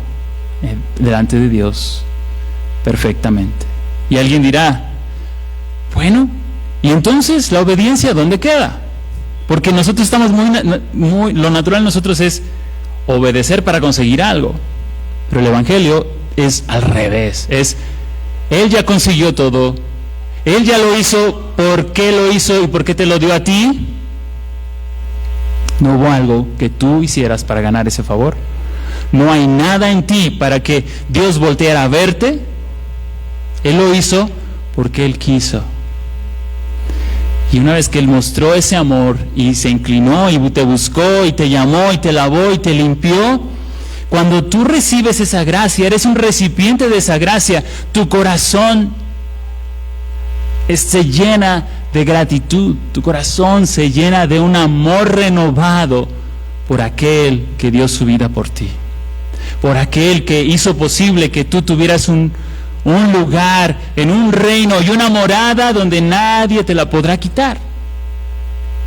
A: delante de Dios perfectamente. Y alguien dirá, bueno, ¿y entonces la obediencia dónde queda? Porque nosotros estamos lo natural en nosotros es obedecer para conseguir algo, pero el Evangelio es al revés. Él ya consiguió todo, Él ya lo hizo. ¿Por qué lo hizo y por qué te lo dio a ti? No hubo algo que tú hicieras para ganar ese favor. No hay nada en ti para que Dios volteara a verte. Él lo hizo porque Él quiso. Y una vez que Él mostró ese amor y se inclinó y te buscó y te llamó y te lavó y te limpió, cuando tú recibes esa gracia, eres un recipiente de esa gracia, tu corazón se llena de gratitud, tu corazón se llena de un amor renovado por aquel que dio su vida por ti, por aquel que hizo posible que tú tuvieras un lugar en un reino y una morada donde nadie te la podrá quitar.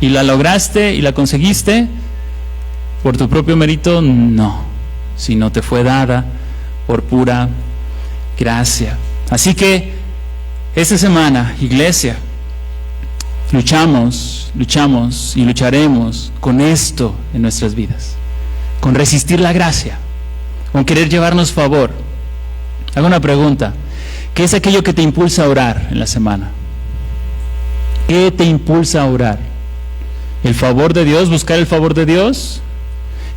A: ¿Y la lograste y la conseguiste por tu propio mérito? No, sino te fue dada por pura gracia. Así que esta semana, iglesia, luchamos y lucharemos con esto en nuestras vidas, con resistir la gracia, con querer llevarnos favor. Hago una pregunta: ¿qué es aquello que te impulsa a orar en la semana? ¿Qué te impulsa a orar? ¿El favor de Dios? ¿Buscar el favor de Dios?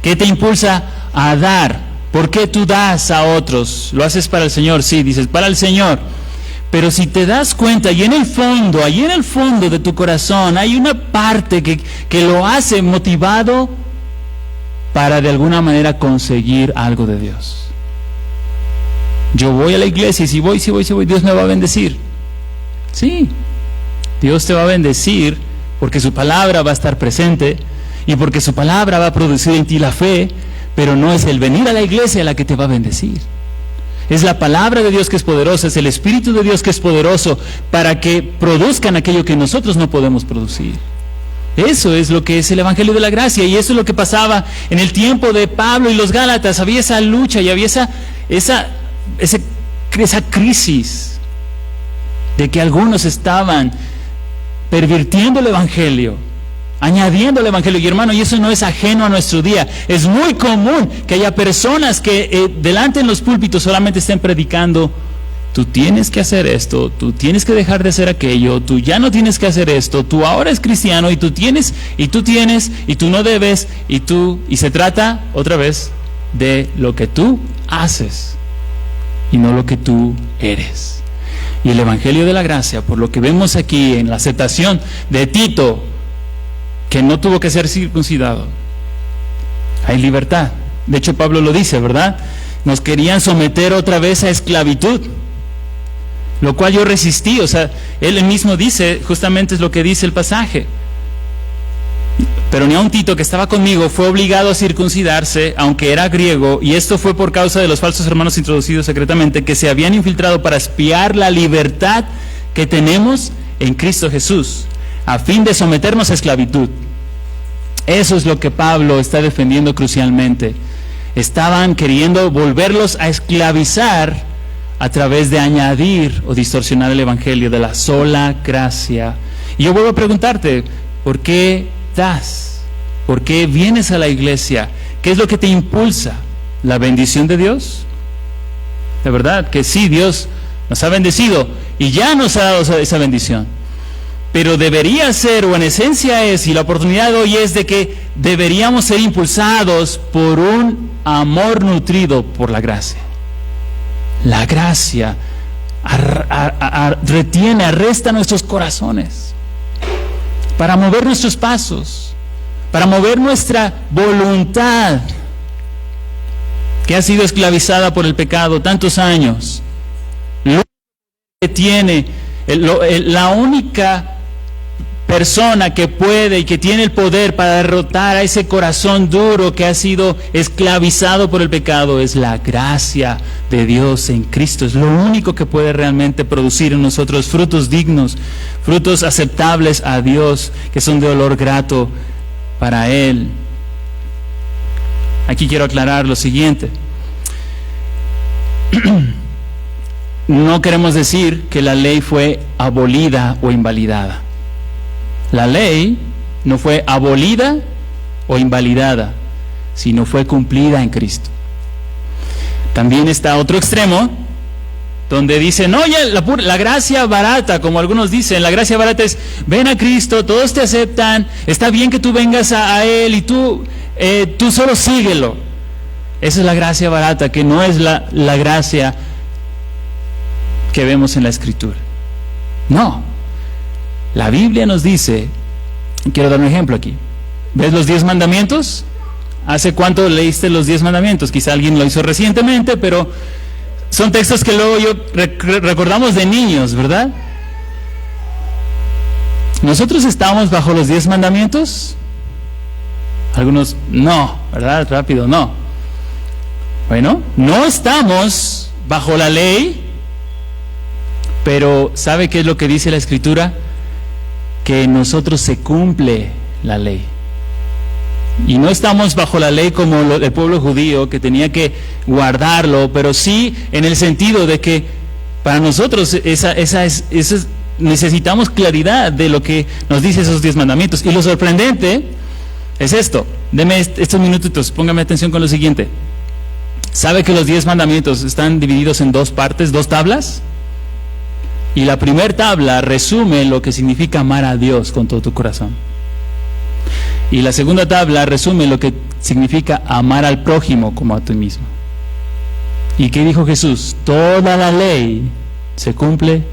A: ¿Qué te impulsa a dar? ¿Por qué tú das a otros? ¿Lo haces para el Señor? Sí, dices, para el Señor. Pero si te das cuenta, y en el fondo, ahí en el fondo de tu corazón, hay una parte que lo hace motivado para de alguna manera conseguir algo de Dios. Yo voy a la iglesia y si voy, Dios me va a bendecir. Sí, Dios te va a bendecir porque su palabra va a estar presente y porque su palabra va a producir en ti la fe, pero no es el venir a la iglesia la que te va a bendecir. Es la palabra de Dios que es poderosa, es el Espíritu de Dios que es poderoso para que produzcan aquello que nosotros no podemos producir. Eso es lo que es el Evangelio de la Gracia, y eso es lo que pasaba en el tiempo de Pablo y los Gálatas. Había esa lucha y había esa crisis de que algunos estaban pervirtiendo el Evangelio, añadiendo el Evangelio. Y hermano, y eso no es ajeno a nuestro día. Es muy común que haya personas que delante en los púlpitos solamente estén predicando: tú tienes que hacer esto, tú tienes que dejar de hacer aquello, tú ya no tienes que hacer esto, tú ahora eres cristiano y tú tienes, y tú no debes, y se trata otra vez de lo que tú haces y no lo que tú eres. Y el Evangelio de la Gracia, por lo que vemos aquí en la aceptación de Tito, que no tuvo que ser circuncidado, hay libertad. De hecho, Pablo lo dice, ¿verdad? Nos querían someter otra vez a esclavitud, lo cual yo resistí. O sea, él mismo dice, justamente es lo que dice el pasaje: pero ni aun Tito, que estaba conmigo, fue obligado a circuncidarse, aunque era griego, y esto fue por causa de los falsos hermanos introducidos secretamente, que se habían infiltrado para espiar la libertad que tenemos en Cristo Jesús, a fin de someternos a esclavitud. Eso es lo que Pablo está defendiendo crucialmente. Estaban queriendo volverlos a esclavizar a través de añadir o distorsionar el Evangelio de la sola gracia. Y yo vuelvo a preguntarte: ¿por qué das? ¿Por qué vienes a la iglesia? ¿Qué es lo que te impulsa? ¿La bendición de Dios? De verdad que sí, Dios nos ha bendecido y ya nos ha dado esa bendición. Pero debería ser, o en esencia es, y la oportunidad hoy es de que deberíamos ser impulsados por un amor nutrido por la gracia. La gracia retiene, arresta nuestros corazones para mover nuestros pasos, para mover nuestra voluntad que ha sido esclavizada por el pecado tantos años. Lo que tiene, la única persona que puede y que tiene el poder para derrotar a ese corazón duro que ha sido esclavizado por el pecado es la gracia de Dios en Cristo. Es lo único que puede realmente producir en nosotros frutos dignos, frutos aceptables a Dios, que son de olor grato para Él. Aquí quiero aclarar lo siguiente: no queremos decir que la ley fue abolida o invalidada. La ley no fue abolida o invalidada, sino fue cumplida en Cristo. También está otro extremo, donde dicen: oye, la gracia barata, como algunos dicen, la gracia barata es: ven a Cristo, todos te aceptan, está bien que tú vengas a Él y tú solo síguelo. Esa es la gracia barata, que no es la gracia que vemos en la Escritura. No. La Biblia nos dice, quiero dar un ejemplo aquí. ¿Ves los 10 mandamientos? ¿Hace cuánto leíste los 10 mandamientos? Quizá alguien lo hizo recientemente, pero son textos que luego recordamos de niños, ¿verdad? ¿Nosotros estamos bajo los 10 mandamientos? Algunos no, ¿verdad? Rápido, no. Bueno, no estamos bajo la ley, pero ¿sabe qué es lo que dice la Escritura? Que en nosotros se cumple la ley. Y no estamos bajo la ley como el pueblo judío, que tenía que guardarlo, pero sí en el sentido de que para nosotros necesitamos claridad de lo que nos dice esos 10 mandamientos. Y lo sorprendente es esto. Deme estos minutitos, póngame atención con lo siguiente. ¿Sabe que los 10 mandamientos están divididos en 2 partes, 2 tablas? Y la primera tabla resume lo que significa amar a Dios con todo tu corazón. Y la segunda tabla resume lo que significa amar al prójimo como a ti mismo. ¿Y qué dijo Jesús? Toda la ley se cumple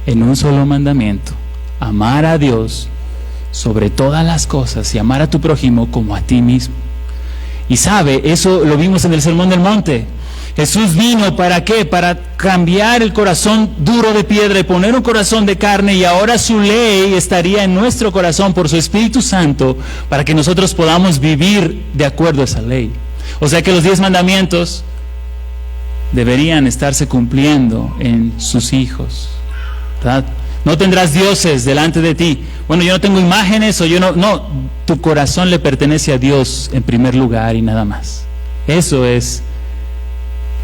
A: en un solo mandamiento: amar a Dios sobre todas las cosas y amar a tu prójimo como a ti mismo. Y sabe, eso lo vimos en el Sermón del Monte. Jesús vino, ¿para qué? Para cambiar el corazón duro de piedra y poner un corazón de carne, y ahora su ley estaría en nuestro corazón por su Espíritu Santo para que nosotros podamos vivir de acuerdo a esa ley. O sea que los 10 mandamientos deberían estarse cumpliendo en sus hijos, ¿verdad? No tendrás dioses delante de ti. Bueno, yo no tengo imágenes, o yo no, tu corazón le pertenece a Dios en primer lugar y nada más. Eso es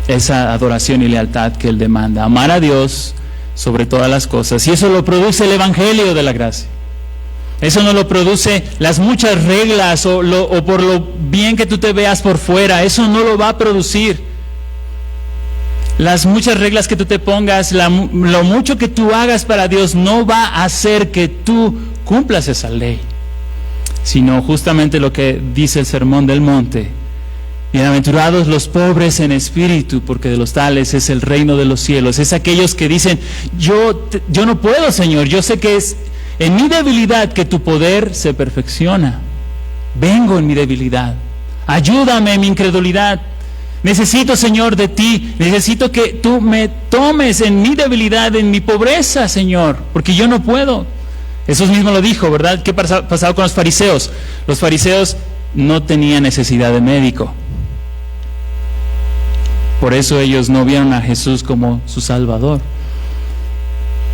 A: esa adoración y lealtad que Él demanda, amar a Dios sobre todas las cosas. Y eso lo produce el Evangelio de la gracia. Eso no lo produce las muchas reglas o por lo bien que tú te veas por fuera. Eso no lo va a producir. Las muchas reglas que tú te pongas, lo mucho que tú hagas para Dios, no va a hacer que tú cumplas esa ley, sino justamente lo que dice el Sermón del Monte: bienaventurados los pobres en espíritu, porque de los tales es el reino de los cielos. Es aquellos que dicen: yo no puedo, Señor, yo sé que es en mi debilidad que tu poder se perfecciona. Vengo en mi debilidad, ayúdame en mi incredulidad. Necesito, Señor, de ti. Necesito que tú me tomes en mi debilidad, en mi pobreza, Señor, porque yo no puedo. Jesús mismo lo dijo, ¿verdad? ¿Qué pasaba con los fariseos? Los fariseos no tenían necesidad de médico. Por eso ellos no vieron a Jesús como su Salvador,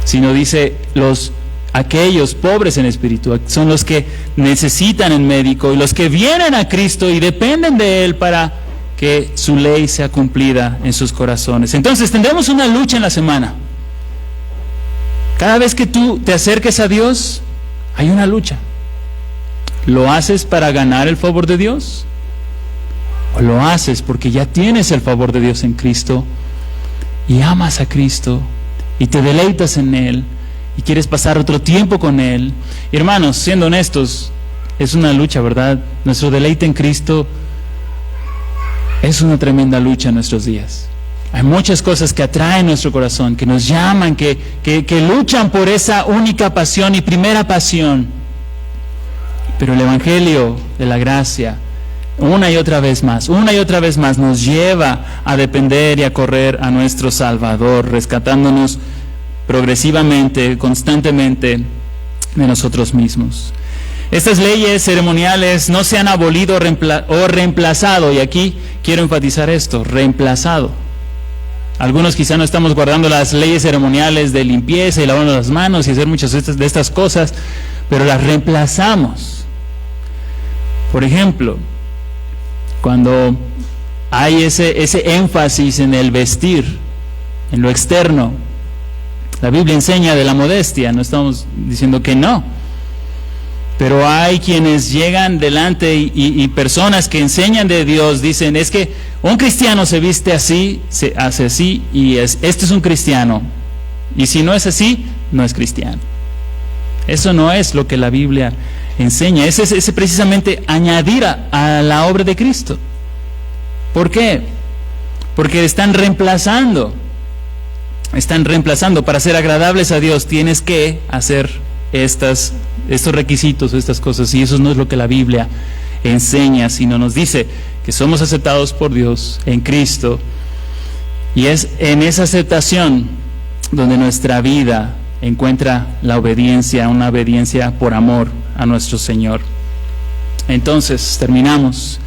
A: sino dice, aquellos pobres en espíritu son los que necesitan el médico, y los que vienen a Cristo y dependen de Él para que su ley sea cumplida en sus corazones. Entonces tendremos una lucha en la semana. Cada vez que tú te acerques a Dios, hay una lucha. ¿Lo haces para ganar el favor de Dios? ¿O lo haces porque ya tienes el favor de Dios en Cristo y amas a Cristo y te deleitas en Él y quieres pasar otro tiempo con Él? Y hermanos, siendo honestos, es una lucha, ¿verdad? Nuestro deleite en Cristo es una tremenda lucha en nuestros días. Hay muchas cosas que atraen nuestro corazón, que nos llaman, que luchan por esa única pasión y primera pasión. Pero el Evangelio de la gracia, una y otra vez más, nos lleva a depender y a correr a nuestro Salvador, rescatándonos progresivamente, constantemente de nosotros mismos. Estas leyes ceremoniales no se han abolido o reemplazado, y aquí quiero enfatizar esto: reemplazado. Algunos quizá no estamos guardando las leyes ceremoniales de limpieza y lavando las manos y hacer muchas de estas cosas, pero las reemplazamos. Por ejemplo, cuando hay ese énfasis en el vestir, en lo externo, la Biblia enseña de la modestia, no estamos diciendo que no. Pero hay quienes llegan delante y personas que enseñan de Dios dicen: es que un cristiano se viste así, se hace así, y este es un cristiano. Y si no es así, no es cristiano. Eso no es lo que la Biblia enseña. Es precisamente añadir a la obra de Cristo. ¿Por qué? Porque están reemplazando. Para ser agradables a Dios tienes que hacer estos requisitos o estas cosas, y eso no es lo que la Biblia enseña, sino nos dice que somos aceptados por Dios en Cristo, y es en esa aceptación donde nuestra vida encuentra la obediencia, una obediencia por amor a nuestro Señor. Entonces, terminamos.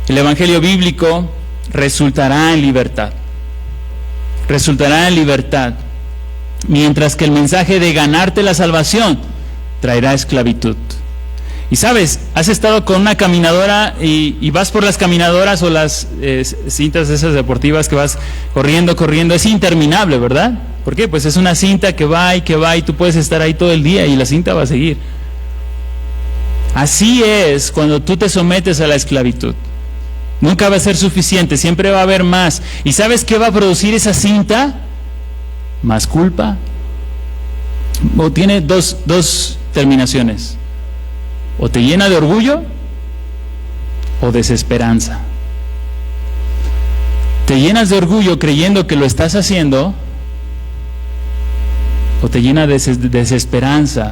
A: El Evangelio bíblico resultará en libertad. Resultará en libertad. Mientras que el mensaje de ganarte la salvación traerá esclavitud. Y sabes, has estado con una caminadora y vas por las caminadoras o las cintas esas deportivas que vas corriendo, es interminable, ¿verdad? ¿Por qué? Pues es una cinta que va y tú puedes estar ahí todo el día y la cinta va a seguir. Así es cuando tú te sometes a la esclavitud. Nunca va a ser suficiente, siempre va a haber más. ¿Y sabes qué va a producir esa cinta? Más culpa. O tiene dos terminaciones. O te llena de orgullo o desesperanza. Te llenas de orgullo creyendo que lo estás haciendo, o te llena de desesperanza.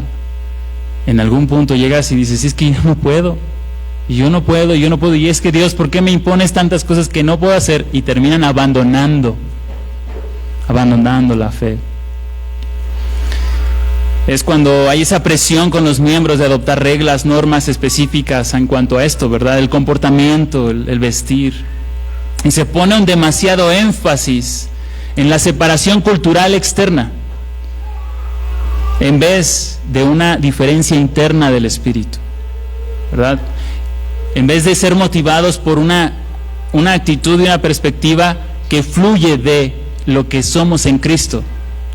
A: En algún punto llegas y dices, es que yo no puedo, y es que Dios, ¿por qué me impones tantas cosas que no puedo hacer? Y terminan abandonando la fe. Es cuando hay esa presión con los miembros de adoptar reglas, normas específicas en cuanto a esto, ¿verdad? El comportamiento, el vestir. Y se pone un demasiado énfasis en la separación cultural externa, en vez de una diferencia interna del espíritu, ¿verdad? En vez de ser motivados por una actitud y una perspectiva que fluye de lo que somos en Cristo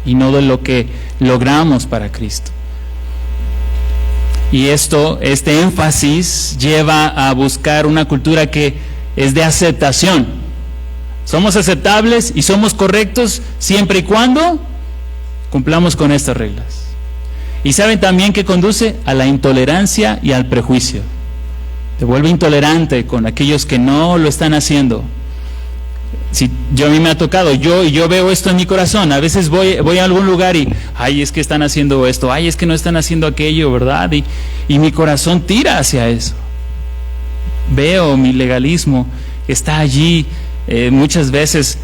A: y no de lo que logramos para Cristo. Y este énfasis lleva a buscar una cultura que es de aceptación. Somos aceptables y somos correctos siempre y cuando cumplamos con estas reglas. Y saben también que conduce a la intolerancia y al prejuicio. Te vuelve intolerante con aquellos que no lo están haciendo. Si a mí me ha tocado, yo veo esto en mi corazón. A veces voy a algún lugar y, ay, es que están haciendo esto, ay, es que no están haciendo aquello, ¿verdad? Y mi corazón tira hacia eso. Veo mi legalismo que está allí muchas veces,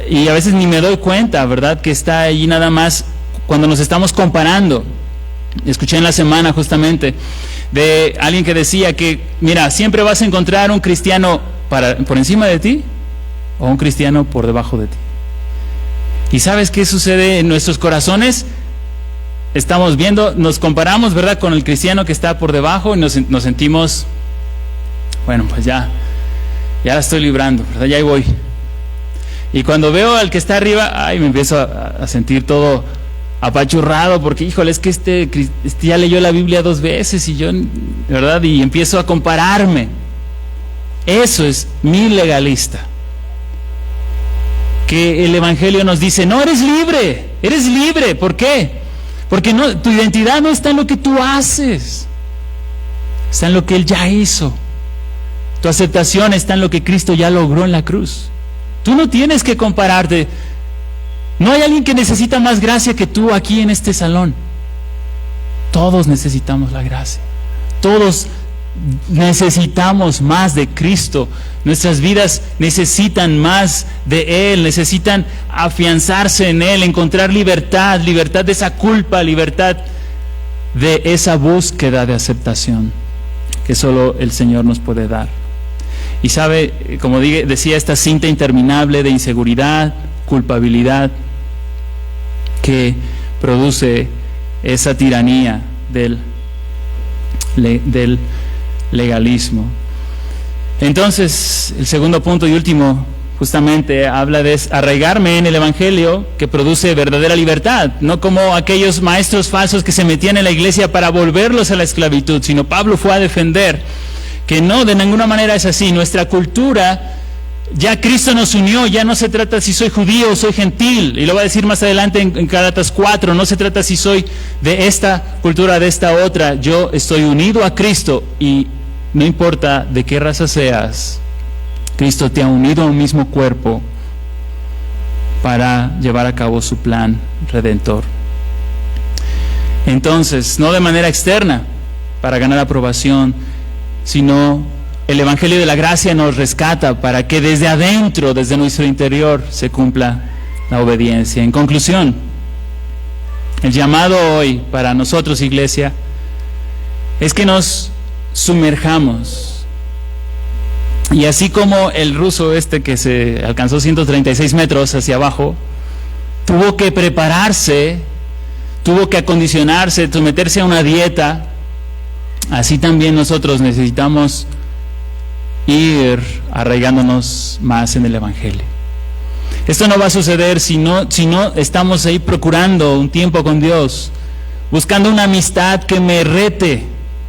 A: y a veces ni me doy cuenta, ¿verdad? Que está allí nada más cuando nos estamos comparando. Escuché en la semana justamente de alguien que decía que, mira, siempre vas a encontrar un cristiano por encima de ti o un cristiano por debajo de ti. ¿Y sabes qué sucede en nuestros corazones? Estamos viendo, nos comparamos, ¿verdad?, con el cristiano que está por debajo y nos sentimos, bueno, pues ya la estoy librando, ¿verdad? Ya ahí voy. Y cuando veo al que está arriba, ay, me empiezo a sentir todo apachurrado, porque, híjole, es que este ya leyó la Biblia 2 veces y yo, ¿verdad? Y empiezo a compararme. Eso es mi legalista. Que el Evangelio nos dice, no, eres libre. ¿Por qué? Porque tu identidad no está en lo que tú haces, está en lo que Él ya hizo. Tu aceptación está en lo que Cristo ya logró en la cruz. Tú no tienes que compararte. No hay alguien que necesita más gracia que tú aquí en este salón. Todos necesitamos la gracia. Todos necesitamos más de Cristo. Nuestras vidas necesitan más de Él, necesitan afianzarse en Él, encontrar libertad de esa culpa, libertad de esa búsqueda de aceptación que solo el Señor nos puede dar. Y sabe, como decía, esta cinta interminable de inseguridad, culpabilidad, que produce esa tiranía del legalismo. Entonces, el segundo punto y último justamente habla de arraigarme en el Evangelio, que produce verdadera libertad, no como aquellos maestros falsos que se metían en la iglesia para volverlos a la esclavitud, sino Pablo fue a defender que no, de ninguna manera es así. Nuestra cultura, ya Cristo nos unió, ya no se trta si soy judío o soy gentil, y lo va a decir más adelante en Gálatas 4, no se trata si soy de esta cultura, de esta otra. Yo estoy unido a Cristo, y no importa de qué raza seas, Cristo te ha unido a un mismo cuerpo para llevar a cabo su plan redentor. Entonces, no de manera externa, para ganar aprobación, sino el Evangelio de la Gracia nos rescata para que desde adentro, desde nuestro interior, se cumpla la obediencia. En conclusión, el llamado hoy para nosotros, iglesia, es que nos sumerjamos. Y así como el ruso que se alcanzó 136 metros hacia abajo, tuvo que prepararse, tuvo que acondicionarse, someterse a una dieta, así también nosotros necesitamos ir arraigándonos más en el Evangelio. Esto no va a suceder si no estamos ahí procurando un tiempo con Dios, buscando una amistad que me rete.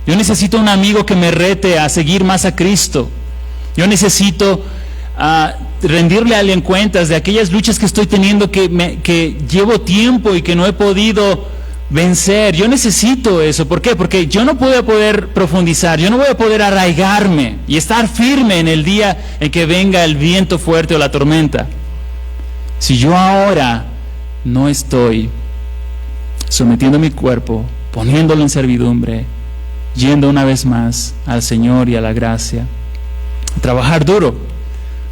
A: Yo necesito un amigo que me rete a seguir más a Cristo. Yo necesito rendirle a alguien cuentas de aquellas luchas que estoy teniendo que llevo tiempo y que no he podido vencer. Yo necesito eso. ¿Por qué? Porque yo no voy a poder profundizar, yo no voy a poder arraigarme y estar firme en el día en que venga el viento fuerte o la tormenta, si yo ahora no estoy sometiendo mi cuerpo, poniéndolo en servidumbre, yendo una vez más al Señor y a la gracia, trabajar duro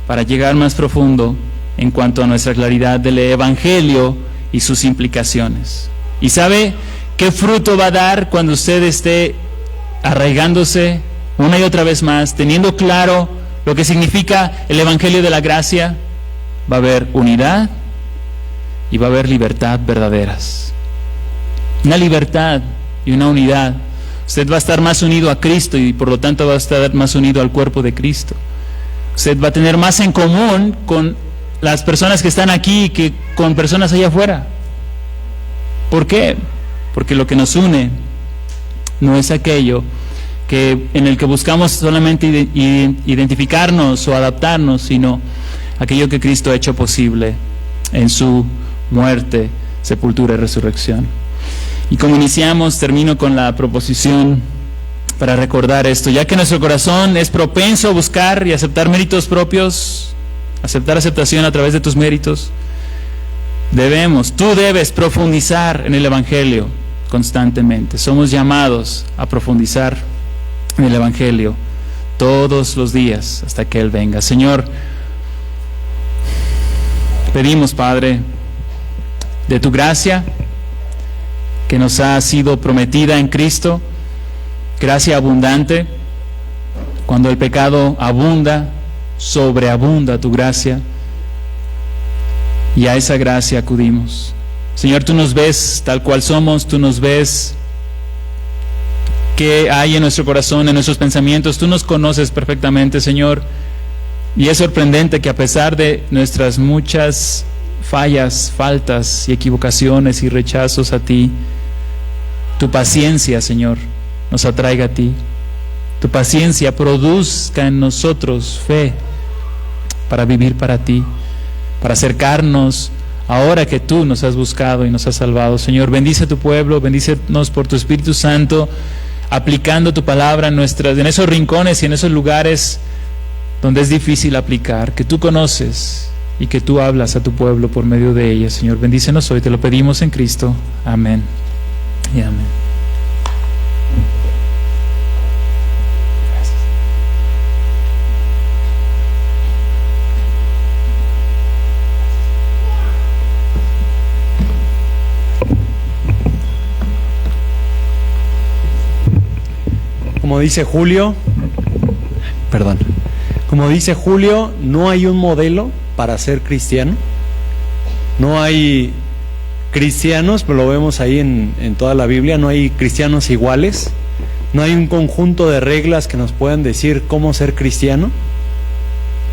A: para llegar más profundo en cuanto a nuestra claridad del Evangelio y sus implicaciones. ¿Y sabe qué fruto va a dar cuando usted esté arraigándose una y otra vez más, teniendo claro lo que significa el Evangelio de la Gracia? Va a haber unidad y va a haber libertad verdaderas. Una libertad y una unidad. Usted va a estar más unido a Cristo y por lo tanto va a estar más unido al cuerpo de Cristo. Usted va a tener más en común con las personas que están aquí que con personas allá afuera. ¿Por qué? Porque lo que nos une no es aquello en el que buscamos solamente identificarnos o adaptarnos, sino aquello que Cristo ha hecho posible en su muerte, sepultura y resurrección. Y como iniciamos, termino con la proposición para recordar esto. Ya que nuestro corazón es propenso a buscar y aceptar méritos propios, aceptar aceptación a través de tus méritos, tú debes profundizar en el Evangelio constantemente. Somos llamados a profundizar en el Evangelio todos los días hasta que Él venga. Señor, pedimos, Padre, de tu gracia que nos ha sido prometida en Cristo, gracia abundante. Cuando el pecado abunda, sobreabunda tu gracia, y a esa gracia acudimos. Señor, tú nos ves tal cual somos, tú nos ves qué hay en nuestro corazón, en nuestros pensamientos, tú nos conoces perfectamente, Señor, y es sorprendente que a pesar de nuestras muchas fallas, faltas y equivocaciones y rechazos a ti, tu paciencia, Señor, nos atraiga a ti. Tu paciencia produzca en nosotros fe para vivir para ti, para acercarnos ahora que tú nos has buscado y nos has salvado. Señor, bendice a tu pueblo, bendícenos por tu Espíritu Santo, aplicando tu palabra en esos rincones y en esos lugares donde es difícil aplicar, que tú conoces y que tú hablas a tu pueblo por medio de ella. Señor, bendícenos hoy, te lo pedimos en Cristo. Amén y amén.
B: Como dice Julio, no hay un modelo para ser cristiano. No hay cristianos, pero lo vemos ahí en toda la Biblia, no hay cristianos iguales. No hay un conjunto de reglas que nos puedan decir cómo ser cristiano.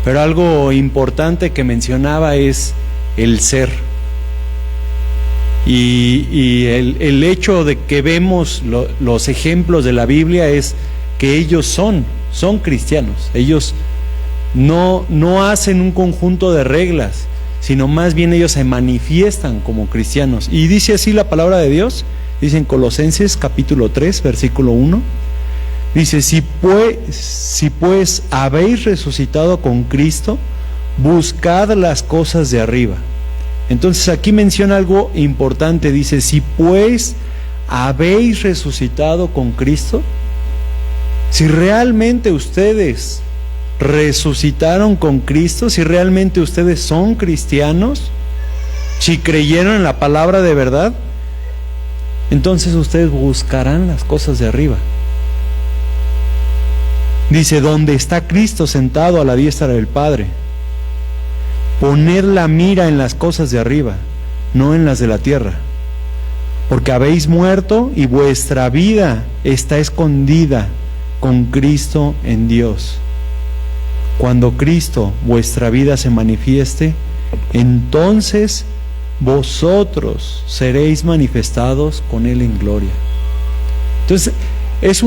B: Pero algo importante que mencionaba es el ser. Y el hecho de que vemos los ejemplos de la Biblia es que ellos son cristianos. Ellos no hacen un conjunto de reglas, sino más bien ellos se manifiestan como cristianos. Y dice así la palabra de Dios, dice en Colosenses capítulo 3, versículo 1, dice: si pues habéis resucitado con Cristo, buscad las cosas de arriba. Entonces aquí menciona algo importante, dice: si pues ¿habéis resucitado con Cristo? Si realmente ustedes resucitaron con Cristo, si realmente ustedes son cristianos, si creyeron en la palabra de verdad, entonces ustedes buscarán las cosas de arriba. Dice, donde está Cristo sentado a la diestra del Padre. Poned la mira en las cosas de arriba, no en las de la tierra. Porque habéis muerto y vuestra vida está escondida con Cristo en Dios. Cuando Cristo, vuestra vida, se manifieste, entonces vosotros seréis manifestados con Él en gloria. Entonces, es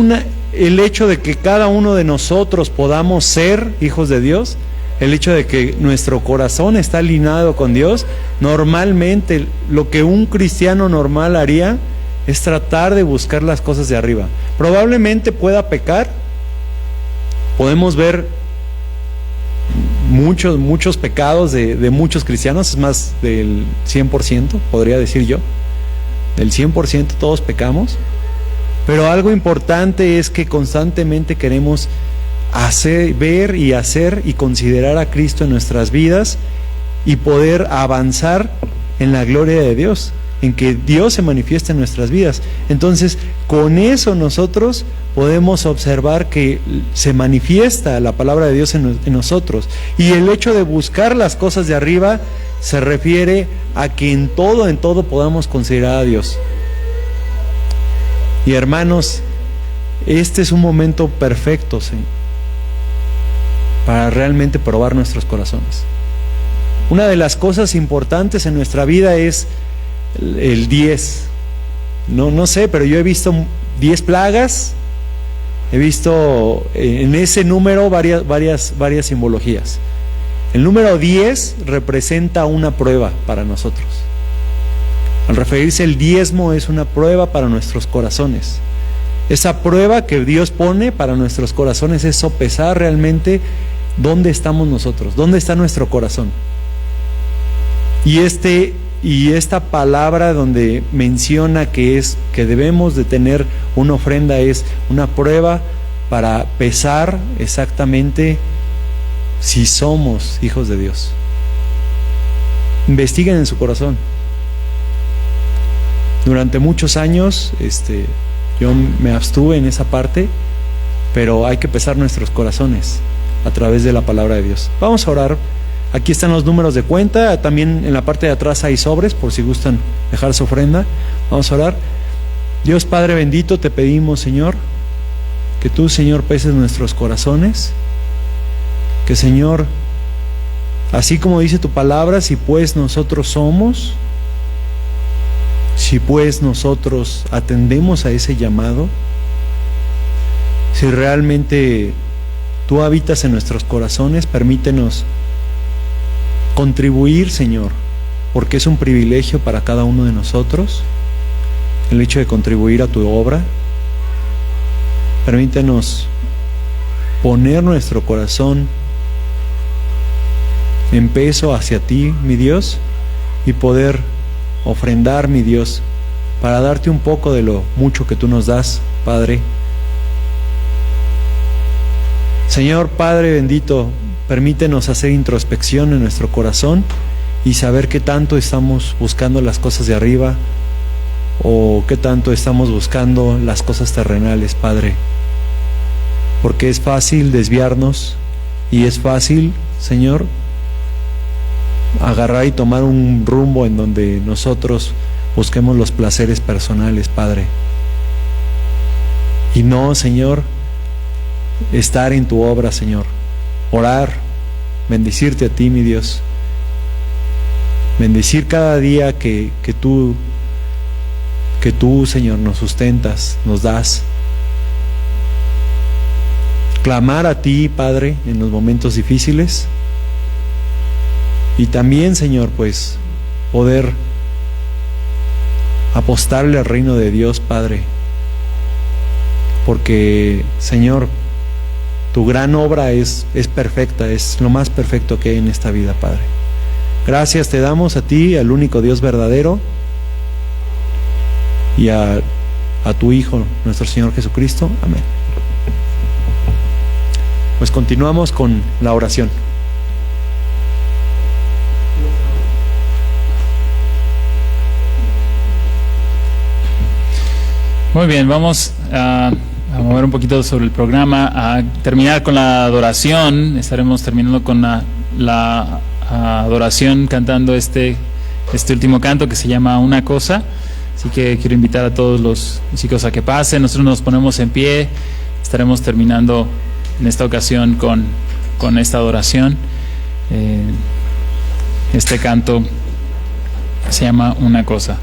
B: el hecho de que cada uno de nosotros podamos ser hijos de Dios, el hecho de que nuestro corazón está alineado con Dios. Normalmente lo que un cristiano normal haría es tratar de buscar las cosas de arriba. Probablemente pueda pecar. Podemos ver muchos pecados de muchos cristianos, es más del 100%, podría decir yo. Del 100% todos pecamos. Pero algo importante es que constantemente queremos ver y hacer y considerar a Cristo en nuestras vidas y poder avanzar en la gloria de Dios, en que Dios se manifieste en nuestras vidas. Entonces, con eso nosotros podemos observar que se manifiesta la palabra de Dios en nosotros. Y el hecho de buscar las cosas de arriba se refiere a que en todo podamos considerar a Dios. Y hermanos, este es un momento perfecto, ¿sí?, para realmente probar nuestros corazones. Una de las cosas importantes en nuestra vida es el 10. No sé, pero yo he visto 10 plagas, he visto en ese número varias simbologías. El número 10 representa una prueba para nosotros. Al referirse al diezmo, es una prueba para nuestros corazones. Esa prueba que Dios pone para nuestros corazones es sopesar realmente dónde estamos nosotros, dónde está nuestro corazón. Y esta palabra donde menciona que debemos de tener una ofrenda es una prueba para pesar exactamente si somos hijos de Dios. Investiguen en su corazón. Durante muchos años yo me abstuve en esa parte, pero hay que pesar nuestros corazones a través de la palabra de Dios. Vamos a orar. Aquí están los números de cuenta, también en la parte de atrás hay sobres por si gustan dejar su ofrenda. Vamos a orar. Dios Padre bendito, te pedimos, Señor, que tú, Señor, peses nuestros corazones, que, Señor, así como dice tu palabra, si pues nosotros somos, si pues nosotros atendemos a ese llamado, si realmente tú habitas en nuestros corazones, permítenos contribuir, Señor, porque es un privilegio para cada uno de nosotros el hecho de contribuir a tu obra. Permítenos poner nuestro corazón en peso hacia ti, mi Dios, y poder ofrendar, mi Dios, para darte un poco de lo mucho que tú nos das, Padre. Señor Padre bendito, permítenos hacer introspección en nuestro corazón y saber qué tanto estamos buscando las cosas de arriba o qué tanto estamos buscando las cosas terrenales, Padre. Porque es fácil desviarnos y es fácil, Señor, agarrar y tomar un rumbo en donde nosotros busquemos los placeres personales, Padre. Y no, Señor, estar en tu obra, Señor. Orar, bendecirte a ti, mi Dios. Bendecir cada día que tú, Señor, nos sustentas, nos das. Clamar a ti, Padre, en los momentos difíciles. Y también, Señor, pues, poder apostarle al reino de Dios, Padre. Porque, Señor, tu gran obra es perfecta, es lo más perfecto que hay en esta vida, Padre. Gracias te damos a ti, al único Dios verdadero, y a a tu Hijo, nuestro Señor Jesucristo. Amén. Pues continuamos con la oración.
A: Muy bien, vamos a mover un poquito sobre el programa, a terminar con la adoración. Estaremos terminando con la adoración cantando este último canto que se llama Una Cosa. Así que quiero invitar a todos los chicos a que pasen. Nosotros nos ponemos en pie. Estaremos terminando en esta ocasión con esta adoración. Este canto se llama Una Cosa.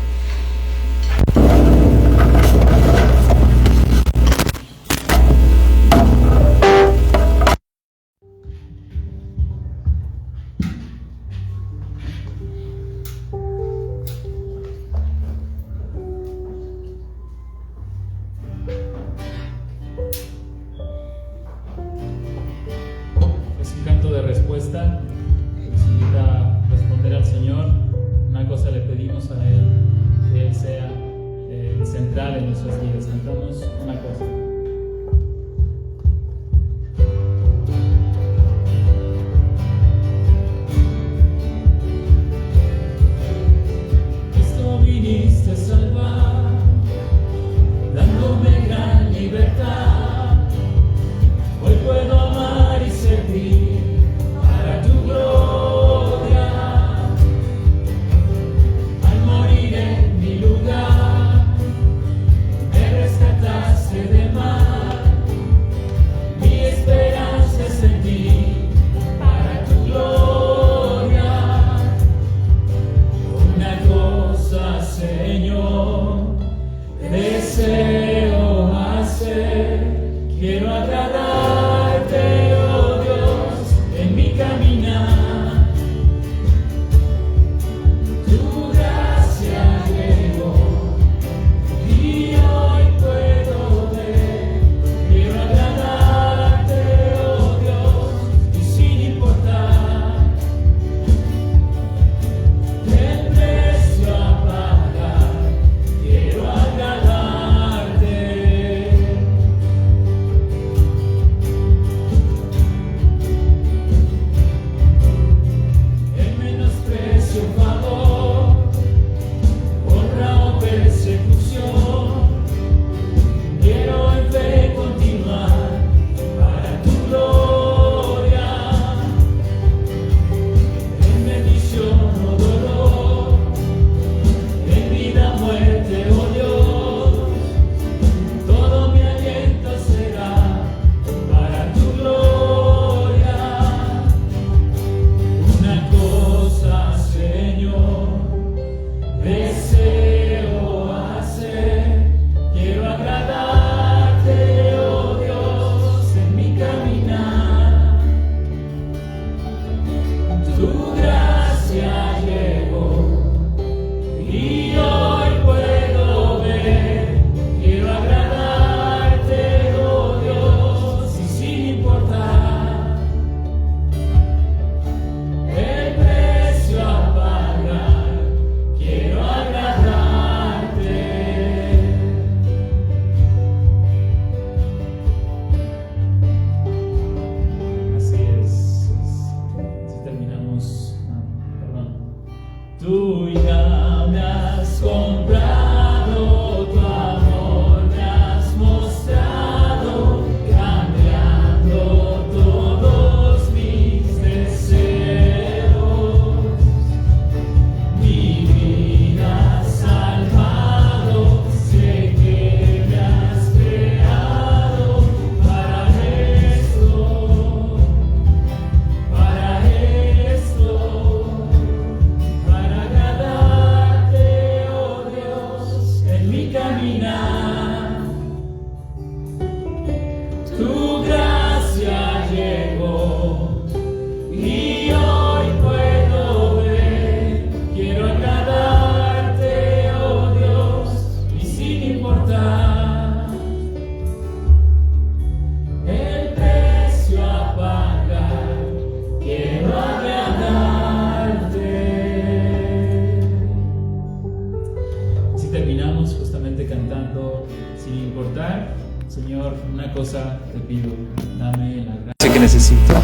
A: terminamos justamente cantando Sin importar. Señor, una cosa te pido, dame la gracia que necesito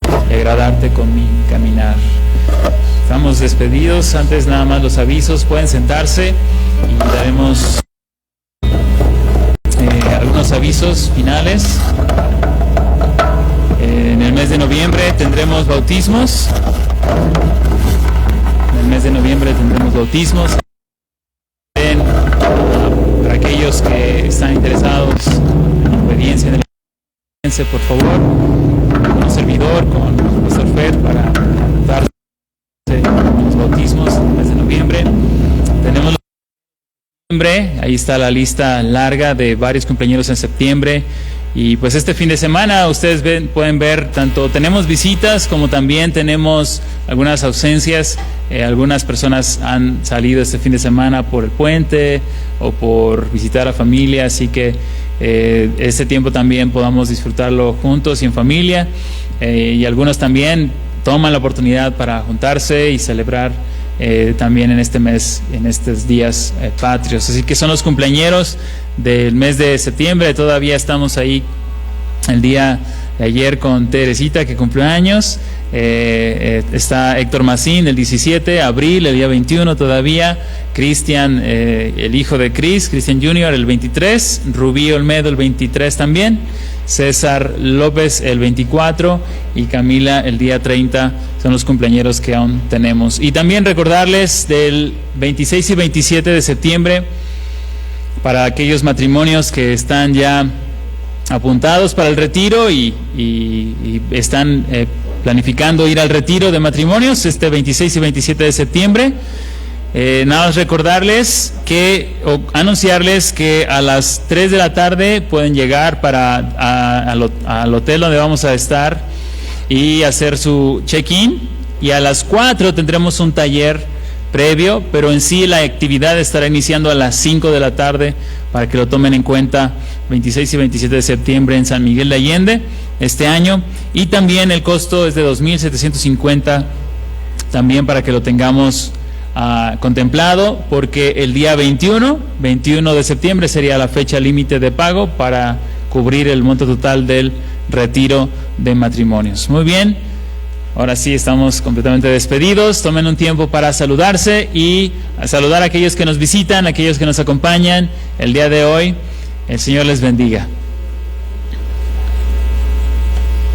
A: para agradarte con mi caminar. Estamos despedidos. Antes nada más los avisos, pueden sentarse y daremos algunos avisos finales. En el mes de noviembre tendremos bautismos. En el mes de noviembre tendremos bautismos. Para aquellos que están interesados en la obediencia en el por favor, con un servidor, con el pastor Fer, para dar los bautismos en el mes de noviembre. Tenemos ahí está la lista larga de varios cumpleaños en septiembre. Y pues este fin de semana ustedes pueden ver, tanto tenemos visitas como también tenemos algunas ausencias. Algunas personas han salido este fin de semana por el puente o por visitar a familia, así que este tiempo también podamos disfrutarlo juntos y en familia. Y algunos también toman la oportunidad para juntarse y celebrar también en este mes, en estos días patrios. Así que son los cumpleañeros del mes de septiembre. Todavía estamos ahí el día de ayer con Teresita, que cumplió años. Está Héctor Macín el 17, Abril el día 21 todavía, Cristian, el hijo de Cristian Junior el 23, Rubí Olmedo el 23 también, César López el 24 y Camila el día 30, son los cumpleañeros que aún tenemos. Y también recordarles del 26 y 27 de septiembre, para aquellos matrimonios que están ya apuntados para el retiro y están planificando ir al retiro de matrimonios este 26 y 27 de septiembre. Nada más recordarles o anunciarles que a las 3 de la tarde pueden llegar al hotel donde vamos a estar y hacer su check-in, y a las 4 tendremos un taller previo, pero en sí la actividad estará iniciando a las 5 de la tarde para que lo tomen en cuenta. 26 y 27 de septiembre en San Miguel de Allende este año, y también el costo es de 2,750 también para que lo tengamos contemplado, porque el día 21 de septiembre sería la fecha límite de pago para cubrir el monto total del retiro de matrimonios. Muy bien, ahora sí estamos completamente despedidos. Tomen un tiempo para saludarse y saludar a aquellos que nos visitan, a aquellos que nos acompañan el día de hoy. El Señor les bendiga.